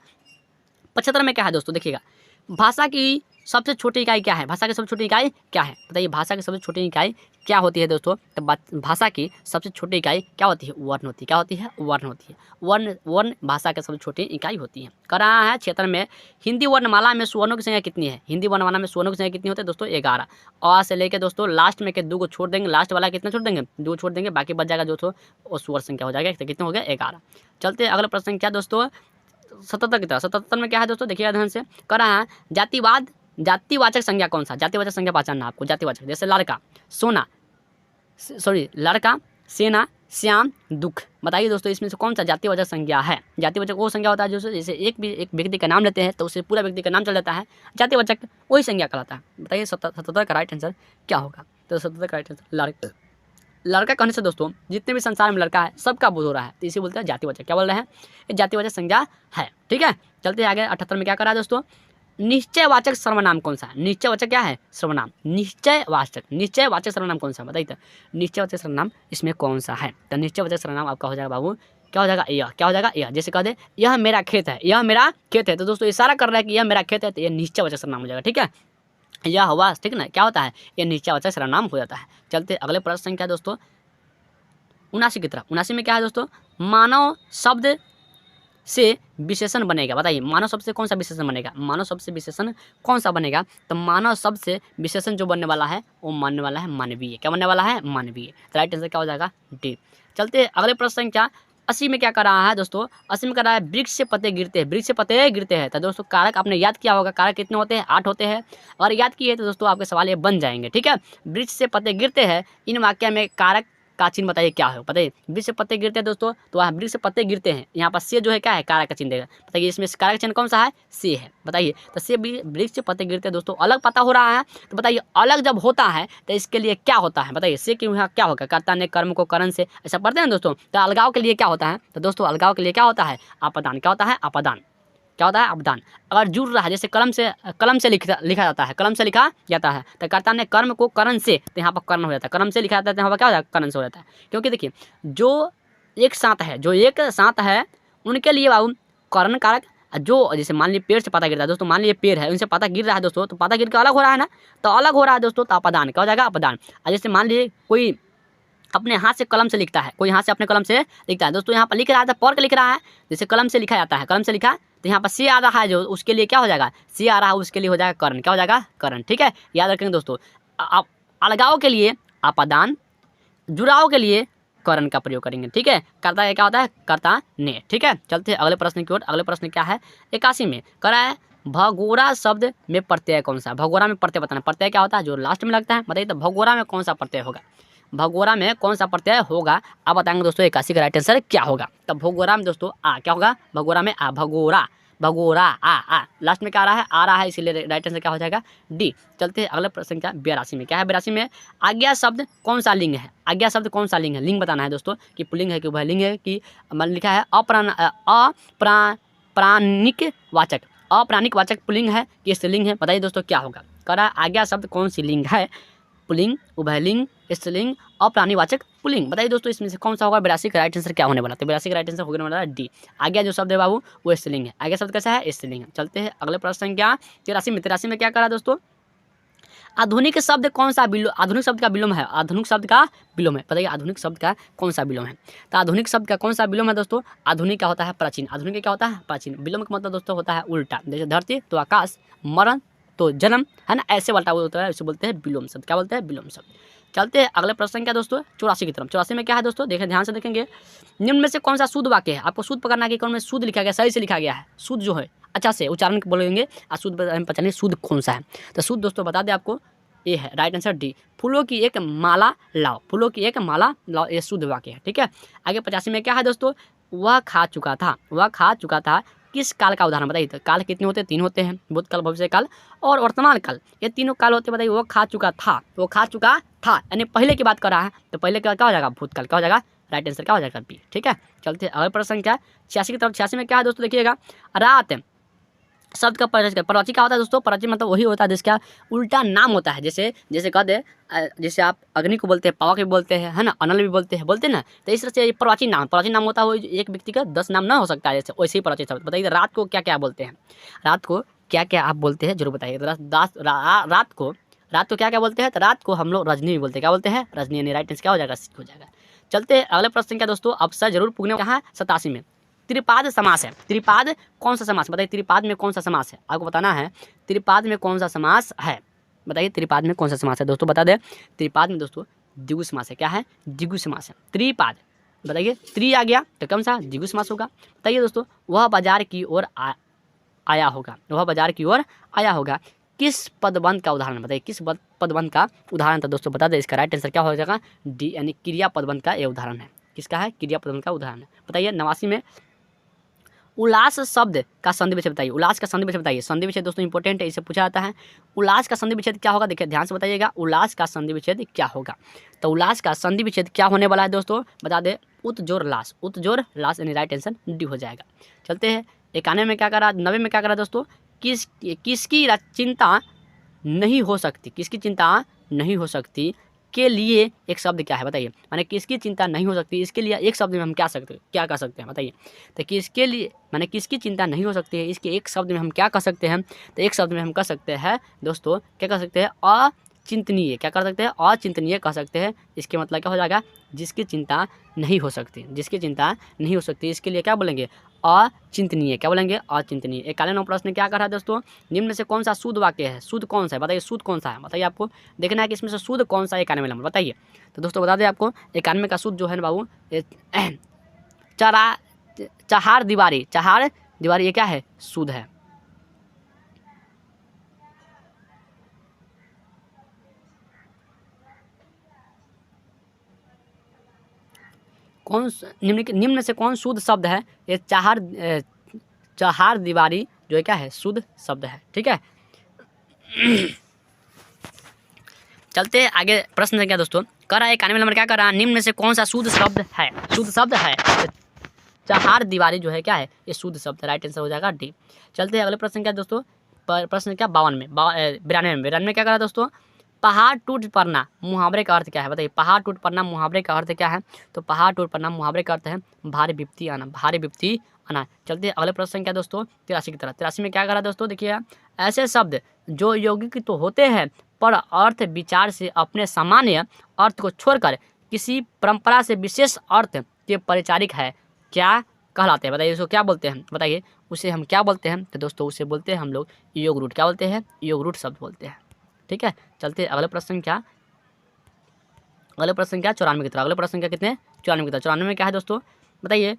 75 में क्या है दोस्तों, देखिएगा भाषा की सबसे छोटी इकाई क्या है, भाषा की सबसे छोटी इकाई क्या है। बताइए भाषा की सबसे छोटी इकाई क्या होती है दोस्तों, तो भाषा की सबसे छोटी इकाई क्या होती है, वर्ण होती है। क्या होती है, वर्ण होती है। वर्ण भाषा की सबसे छोटी इकाई होती है। कर रहा है क्षेत्र में हिंदी वर्णमाला में सुवर्णों की संख्या कितनी है, हिंदी वर्णमाला में सुवर्णों की संख्या कितनी होती है दोस्तों, 11। अ से लेकर दोस्तों लास्ट में के 2 को छोड़ देंगे, लास्ट वाला कितना छोड़ देंगे, 2 छोड़ देंगे, बाकी बच जाएगा जो वो स्वर्ण संख्या हो जाएगा। कितने हो गया, 11। चलते अगले प्रश्न क्या दोस्तों 77 की तरह। 77 में क्या है दोस्तों, देखिएगा ध्यान से, कर रहा है जातिवाद, जातिवाचक संज्ञा कौन सा, जातिवाचक संज्ञा पहचानना आपको। जातिवाचक जैसे लड़का, सोना, सॉरी लड़का, सेना, श्याम, दुख। बताइए दोस्तों इसमें से कौन सा जातिवाचक संज्ञा है। जातिवाचक वो संज्ञा होता है जो जैसे एक व्यक्ति का नाम लेते हैं तो उसे पूरा व्यक्ति का नाम चल जाता है, जातिवाचक वही संज्ञा कहलाता है। बताइए 77 का राइट आंसर क्या होगा, तो 77 का राइट आंसर लड़का। लड़का कहने से दोस्तों जितने भी संसार में लड़का है सबका बोध हो रहा है, तो इसे बोलते हैं जातिवाचक। क्या बोल रहे हैं, ये जातिवाचक संज्ञा है। ठीक है, चलते आगे 78 में क्या करा है दोस्तों, निश्चयवाचक सर्वनाम कौन सा। निश्चयवाचक क्या है, सर्वनाम। निश्चयवाचक सर्वनाम कौन सा, बताइए तो निश्चयवाचक सर्वनाम इसमें कौन सा है। तो निश्चयवाचक सर्वनाम आपका हो जाएगा बाबू, क्या हो जाएगा, यह। क्या हो जाएगा, यह। जैसे कह दे यह मेरा खेत है, यह मेरा खेत है, तो दोस्तों इशारा कर रहा है कि यह मेरा खेत है, तो यह निश्चयवाचक सर्वनाम हो जाएगा। ठीक है, यह हुआ, ठीक ना, क्या होता है, यह निश्चयवाचक सर्वनाम हो जाता है। चलते अगले प्रश्न क्या दोस्तों 79 की तरफ। 79 में क्या है दोस्तों, मानव शब्द से विशेषण बनेगा। बताइए मानव शब्द से कौन सा विशेषण बनेगा, मानव शब्द से विशेषण कौन सा बनेगा, तो मानव शब्द से विशेषण जो बनने वाला है वो मानने वाला है मानवीय। क्या बनने वाला है, मानवीय। तो राइट आंसर क्या हो जाएगा, डी। चलते अगले प्रश्न क्या 80 में क्या कर रहा है दोस्तों, 80 में कर रहा है वृक्ष से पत्ते गिरते हैं, वृक्ष से पत्ते गिरते हैं। तो दोस्तों कारक आपने याद किया होगा, कारक कितने होते हैं, 8 होते हैं। और याद किए तो दोस्तों आपके सवाल ये बन जाएंगे, ठीक है। वृक्ष से पत्ते गिरते हैं, इन वाक्य में कारक का चिन्ह बताइए क्या है, बताइए। वृक्ष से पत्ते गिरते हैं दोस्तों, तो वहाँ वृक्ष से पत्ते गिरते हैं, यहाँ पर से जो है क्या है, कारक का चिन्ह देगा। बताइए इसमें कारक का चिन्ह कौन सा है, से है, बताइए। तो से वृक्ष से पत्ते गिरते हैं दोस्तों, अलग पता हो रहा है। तो बताइए अलग जब होता है तो इसके लिए क्या होता है, बताइए। से के यहाँ क्या होगा, कर्ता ने कर्म को करण से, ऐसा पढ़ते हैं दोस्तों। तो अलगाव के लिए क्या होता है, तो दोस्तों अलगाव के लिए क्या होता है, अपदान। क्या होता है, अपदान। क्या होता है, अपदान। अगर जुड़ रहा है, जैसे कलम से लिखा जाता है, कलम से लिखा जाता है, तो कर्ता ने कर्म को करण से, तो यहाँ पर कर्ण हो जाता है। कर्म से लिखा जाता है तो यहाँ पर क्या हो जाता है, कर्ण से हो जाता है। क्योंकि देखिए जो एक साथ है, उनके लिए बाबू कर्ण कारक, जो जैसे मान लीजिए पेड़ से पता गिरता है दोस्तों, मान लीजिए पेड़ है, उनसे पता गिर रहा है दोस्तों, तो पता गिर के अलग हो रहा है ना, तो अलग हो रहा है दोस्तों, तो अपदान। क्या हो जाएगा, अपदान। और जैसे मान लीजिए कोई अपने हाथ से कलम से लिखता है, कोई हाथ से अपने कलम से लिखता है दोस्तों, यहाँ पर लिख रहा है, पढ़ के लिख रहा है, जैसे कलम से लिखा जाता है, कलम से लिखा, तो यहाँ पर से आ रहा है जो, उसके लिए क्या हो जाएगा, से आ रहा है, उसके लिए हो जाएगा कर्ण। क्या हो जाएगा, कर्ण, ठीक है, याद रखेंगे दोस्तों। आप अलगाव के लिए अपदान, जुड़ाव के लिए कर्ण का प्रयोग करेंगे, ठीक है। कर्ता क्या होता है, कर्ता ने, ठीक है। चलते हैं अगले प्रश्न की ओर। अगले प्रश्न क्या है, 81 में करा है भगोरा शब्द में प्रत्यय कौन सा। भगोरा में प्रत्यय बताना, प्रत्यय क्या होता है, जो लास्ट में लगता है, बताइए। तो भगोरा में कौन सा प्रत्यय होगा, भगोरा में कौन सा प्रत्यय होगा, आप बताएंगे दोस्तों। 81 का राइट आंसर क्या होगा। तब भगोरा में दोस्तों आ क्या होगा, भगोरा में आ, भगोरा, भगोरा आ लास्ट में क्या आ रहा है, इसीलिए राइट आंसर क्या हो जाएगा, डी। चलते हैं अगले प्रश्न क्या, 82 में क्या है, 82 में आज्ञा शब्द कौन सा लिंग है। आज्ञा शब्द कौन सा लिंग है, लिंग बताना है दोस्तों, कि पुल्लिंग है कि उभयलिंग है, कि मान लिखा है अप्राणिक वाचक, अप्राणिक वाचक पुल्लिंग है कि स्त्रीलिंग है, बताइए दोस्तों क्या होगा। करा आज्ञा शब्द कौन सी लिंग है, पुल्लिंग, उभयलिंग, स्त्रीलिंग, अप्राणिवाचक पुल्लिंग, बताइए दोस्तों इसमें से कौन सा होगा। 82 का राइट आंसर क्या होने वाला, तो 82 का राइट आंसर होने वाला है डी। आज्ञा जो शब्द है बाबू वो स्त्रीलिंग है, आज्ञा शब्द कैसा है, स्त्रीलिंग है। चलते हैं अगले प्रश्न क्या, 83 में क्या करा दोस्तों, आधुनिक शब्द कौन सा आधुनिक शब्द का विलोम है, आधुनिक शब्द का विलोम है, बताइए आधुनिक शब्द का कौन सा विलोम है। तो आधुनिक शब्द का कौन सा विलोम है दोस्तों, आधुनिक क्या होता है, प्राचीन, आधुनिक क्या होता है, प्राचीन। विलोम का मतलब दोस्तों होता है उल्टा, जैसे धरती तो आकाश, मरण तो जन्म, है ना, ऐसे उल्टा होता है, इसे बोलते हैं विलोम शब्द। क्या बोलते हैं, विलोम शब्द। चलते हैं अगले प्रश्न क्या दोस्तों, 84 की तरफ। 84 में क्या है दोस्तों, देखें ध्यान से देखेंगे, निम्न में से कौन सा शुद्ध वाक्य है, आपको शुद्ध पकड़ना कि कौन में शुद्ध लिखा गया, सही से लिखा गया है, शुद्ध जो है अच्छा से उच्चारण बोलेंगे, और शुद्ध पहचानिए शुद्ध कौन सा है। तो शुद्ध दोस्तों बता दें आपको, ये है राइट आंसर डी, फूलों की एक माला लाओ, फूलों की एक माला लाओ, ये शुद्ध वाक्य है, ठीक है। आगे 85 में क्या है दोस्तों, वह खा चुका था, वह खा चुका था, किस काल का उदाहरण बताइए। तो काल कितने होते हैं, 3 होते हैं, भूतकाल, भविष्य काल और वर्तमान काल, ये तीनों काल होते हैं। बताइए वो खा चुका था, वो खा चुका था यानी पहले की बात कर रहा है, तो पहले क्या हो जाएगा, भूतकाल। क्या हो जाएगा, राइट आंसर क्या हो जाएगा, बी, ठीक है। चलते अगले प्रश्न क्या, 86 की तरफ। 86 में क्या है दोस्तों, देखिएगा, रात शब्द का परवची क्या होता है दोस्तों, परवची मतलब वही होता है जिसका उल्टा नाम होता है, जैसे कह दे, जैसे आप अग्नि को बोलते हैं, पावा भी बोलते हैं, है ना, अनल भी बोलते हैं ना, तो इस तरह से परवची नाम होता है, वो एक व्यक्ति का 10 नाम ना हो सकता है, जैसे वैसे ही परवची शब्द। बताइए रात को क्या क्या बोलते हैं, रात को क्या क्या आप बोलते हैं, जरूर बताइए। रात को क्या क्या बोलते हैं, तो रात को हम लोग रजनी भी बोलते हैं। क्या बोलते हैं, रजनी, यानी राइट आंसर क्या हो जाएगा, सी हो जाएगा। चलते अगले प्रश्न क्या दोस्तों, अवसर जरूर पुगने कहाँ, 87 में त्रिपाद समास है, त्रिपाद कौन सा समास, बताइए त्रिपाद में कौन सा समास है, आपको बताना है त्रिपाद में कौन सा समास है, बताइए त्रिपाद में कौन सा समास है दोस्तों, बता दें। त्रिपाद में दोस्तों द्विगु समास है, क्या है, द्विगु समास है। त्रिपाद बताइए, त्रि आ गया तो कौन सा, द्विगु समास होगा। बताइए दोस्तों, वह बाजार की ओर आया होगा, वह बाजार की ओर आया होगा, किस पदबंध का उदाहरण, बताइए किस पदबंध का उदाहरण था दोस्तों, बता दें। इसका राइट आंसर क्या हो जाएगा, डी, यानी क्रिया पदबंध का ये उदाहरण है। किसका है, क्रिया पदबंध का उदाहरण है। बताइए 89 में उल्लास शब्द का संधि विच्छेद बताइए, उल्लास का संधि विच्छेद बताइए। संधि विच्छेद दोस्तों इंपॉर्टेंट है, इसे पूछा जाता है। उल्लास का संधि विच्छेद क्या होगा, देखिए ध्यान से बताइएगा, उल्लास का संधि विच्छेद क्या होगा। तो उल्लास का संधि विच्छेद क्या होने वाला है दोस्तों, बता दे, उत्जोर लास, उत्जोर लास, यानी राइट आंसर डी हो जाएगा। चलते हैं 91 में क्या करा, 90 में क्या करा दोस्तों, किसकी चिंता नहीं हो सकती, किसकी चिंता नहीं हो सकती के लिए एक शब्द क्या है, बताइए। माने किसकी चिंता नहीं हो सकती, इसके लिए एक शब्द में हम क्या कर सकते हैं, बताइए। तो किसके लिए, माने किसकी चिंता नहीं हो सकती है, इसके एक शब्द में हम क्या कर सकते हैं, तो एक शब्द में हम कर सकते हैं दोस्तों, क्या कर सकते हैं, अचिंतनीय, क्या कर सकते हैं, अचिंतनीय कह सकते हैं। इसके मतलब क्या हो जाएगा, जिसकी चिंता नहीं हो सकती, जिसकी चिंता नहीं हो सकती, इसके लिए क्या बोलेंगे, अचिंतनीय। क्या बोलेंगे, अचिंतनीय। 91 प्रश्न क्या कर रहा है दोस्तों, निम्न में से कौन सा शुद्ध वाक्य है, शुद्ध कौन सा है, बताइए शुद्ध कौन सा है, बताइए। आपको देखना है कि इसमें से शुद्ध कौन सा है 91 नंबर, बताइए। तो दोस्तों बता दें आपको 91 का शुद्ध जो है ना बाबू, चहार दीवारी ये क्या है? शुद्ध है। निम्न में से कौन शुद्ध शब्द है? ये चहार दीवारी जो है क्या है? शुद्ध शब्द है। ठीक है, चलते हैं आगे। प्रश्न है क्या दोस्तों? कह रहा है 91 नंबर क्या कर रहा है? निम्न में से कौन सा शुद्ध शब्द है? शुद्ध शब्द है चहार दीवारी जो है क्या है? ये शुद्ध शब्द है। राइट आंसर हो जाएगा डी। चलते हैं अगले प्रश्न क्या दोस्तों? प्रश्न क्या 52 में 92 क्या कर रहा है दोस्तों? पहाड़ टूट पड़ना मुहावरे का अर्थ क्या है? बताइए, पहाड़ टूट पड़ना मुहावरे का अर्थ क्या है? तो पहाड़ टूट पड़ना मुहावरे का अर्थ है भारी विपत्ति आना, भारी विपत्ति आना। चलते हैं अगले प्रश्न क्या दोस्तों? 83 की तरह। 83 में क्या करा दोस्तों? देखिए, ऐसे शब्द जो यौगिक तो होते हैं पर अर्थ विचार से अपने सामान्य अर्थ को छोड़कर किसी परंपरा से विशेष अर्थ के परिचारिक है, क्या कहलाते हैं? बताइए, उसको क्या बोलते हैं? बताइए, उसे हम क्या बोलते हैं? तो दोस्तों उसे बोलते हैं हम लोग योग रूट। क्या बोलते हैं? योग रूट शब्द बोलते हैं। ठीक है, चलते अगले प्रश्न क्या? 94 की तरह। अगले प्रश्न क्या कितने? 94 की तरह। 94 में क्या है दोस्तों? बताइए,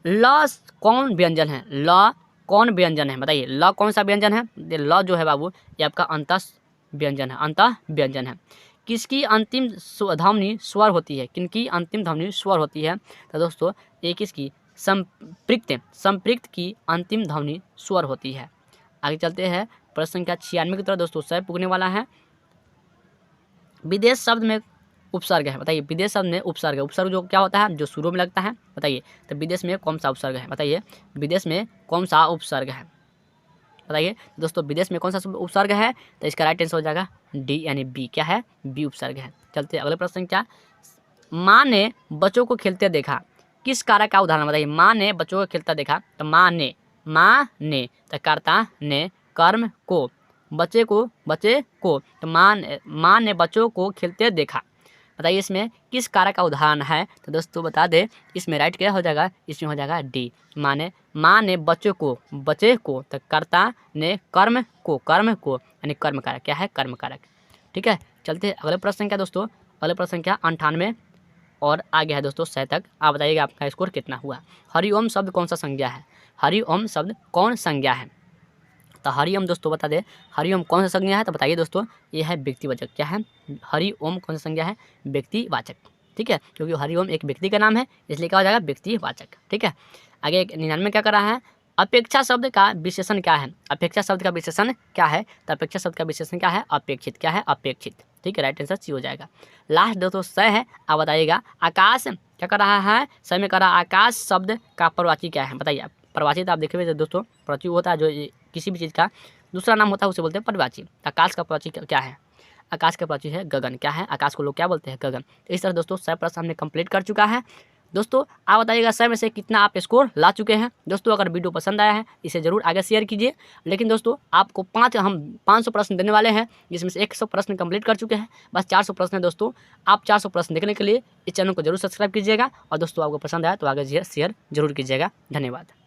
ल कौन व्यंजन है? ल कौन व्यंजन है? बताइए, ल कौन सा व्यंजन है? ल जो है बाबू ये आपका अंतः व्यंजन है, अंतः व्यंजन है। किसकी अंतिम ध्वनि स्वर होती है? किनकी अंतिम ध्वनि स्वर होती है? तो दोस्तों ये किसकी? संपृक्त की अंतिम ध्वनि स्वर होती है। आगे चलते हैं प्रश्न संख्या 96 की तरफ दोस्तों। सह पुगने वाला है। विदेश शब्द में उपसर्ग है। बताइए, विदेश शब्द में उपसर्ग है। उपसर्ग जो क्या होता है? जो शुरू में लगता है। बताइए, तो विदेश में कौन सा उपसर्ग है? बताइए, विदेश में कौन सा उपसर्ग है? बताइए दोस्तों, विदेश में कौन सा उपसर्ग है? तो इसका राइट आंसर हो जाएगा डी, यानी बी। क्या है? बी उपसर्ग है। चलते अगले प्रश्न क्या? माँ ने बच्चों को खेलते देखा, किस कारक का उदाहरण? बताइए, माँ ने बच्चों को खेलता देखा, तो माँ ने तो कर्ता ने कर्म को, बच्चे को तो माँ ने बच्चों को खेलते देखा। बताइए, इसमें किस कारक का उदाहरण है? तो दोस्तों बता दे, इसमें राइट क्या हो जाएगा? इसमें हो जाएगा डी। माँ ने बच्चे को तो कर्ता ने कर्म को यानी कर्म कारक। क्या है? कर्म कारक। ठीक है, चलते अगले प्रश्न क्या दोस्तों? अगले प्रश्न क्या? 98 और आगे है दोस्तों 100 तक। आप बताइएगा आपका स्कोर कितना हुआ। हरिओम शब्द कौन सा संज्ञा है? हरिओम शब्द कौन संज्ञा है? तो हरिओम दोस्तों बता दे, हरिओम कौन सा संज्ञा है? तो बताइए दोस्तों, ये है व्यक्तिवाचक। क्या है? हरिओम कौन सा संज्ञा है? व्यक्तिवाचक। ठीक है, क्योंकि हरिओम एक व्यक्ति का नाम है, इसलिए क्या हो जाएगा? व्यक्तिवाचक। ठीक है, आगे 99 क्या कर रहा है? अपेक्षा शब्द का विशेषण क्या है? अपेक्षा शब्द का विशेषण क्या है? तो अपेक्षा शब्द का विशेषण क्या है? अपेक्षित। क्या है? अपेक्षित। ठीक है, राइट आंसर सी हो जाएगा। लास्ट दोस्तों सह है। आप बताइएगा आकाश क्या कर रहा है? सह में कर रहा है आकाश शब्द का प्रवाची क्या है? बताइए। प्रवाची तो आप देखेंगे दोस्तों, प्रवाची होता है जो किसी भी चीज़ का दूसरा नाम होता है, उसे बोलते हैं प्रवाची। आकाश का प्रवाची क्या है? आकाश का प्रवाची है गगन। क्या है? आकाश को लोग क्या बोलते हैं? गगन। इस तरह दोस्तों 100 प्रश्न हमने कंप्लीट कर चुका है। दोस्तों आप बताइएगा 100 में से कितना आप स्कोर ला चुके हैं। दोस्तों अगर वीडियो पसंद आया है इसे ज़रूर आगे शेयर कीजिए। लेकिन दोस्तों आपको हम 500 प्रश्न देने वाले हैं, जिसमें से 100 प्रश्न कंप्लीट कर चुके हैं। बस 400 प्रश्न है दोस्तों। आप 400 प्रश्न देखने के लिए इस चैनल को जरूर सब्सक्राइब कीजिएगा। और दोस्तों आपको पसंद आया तो आगे शेयर जरूर कीजिएगा। धन्यवाद।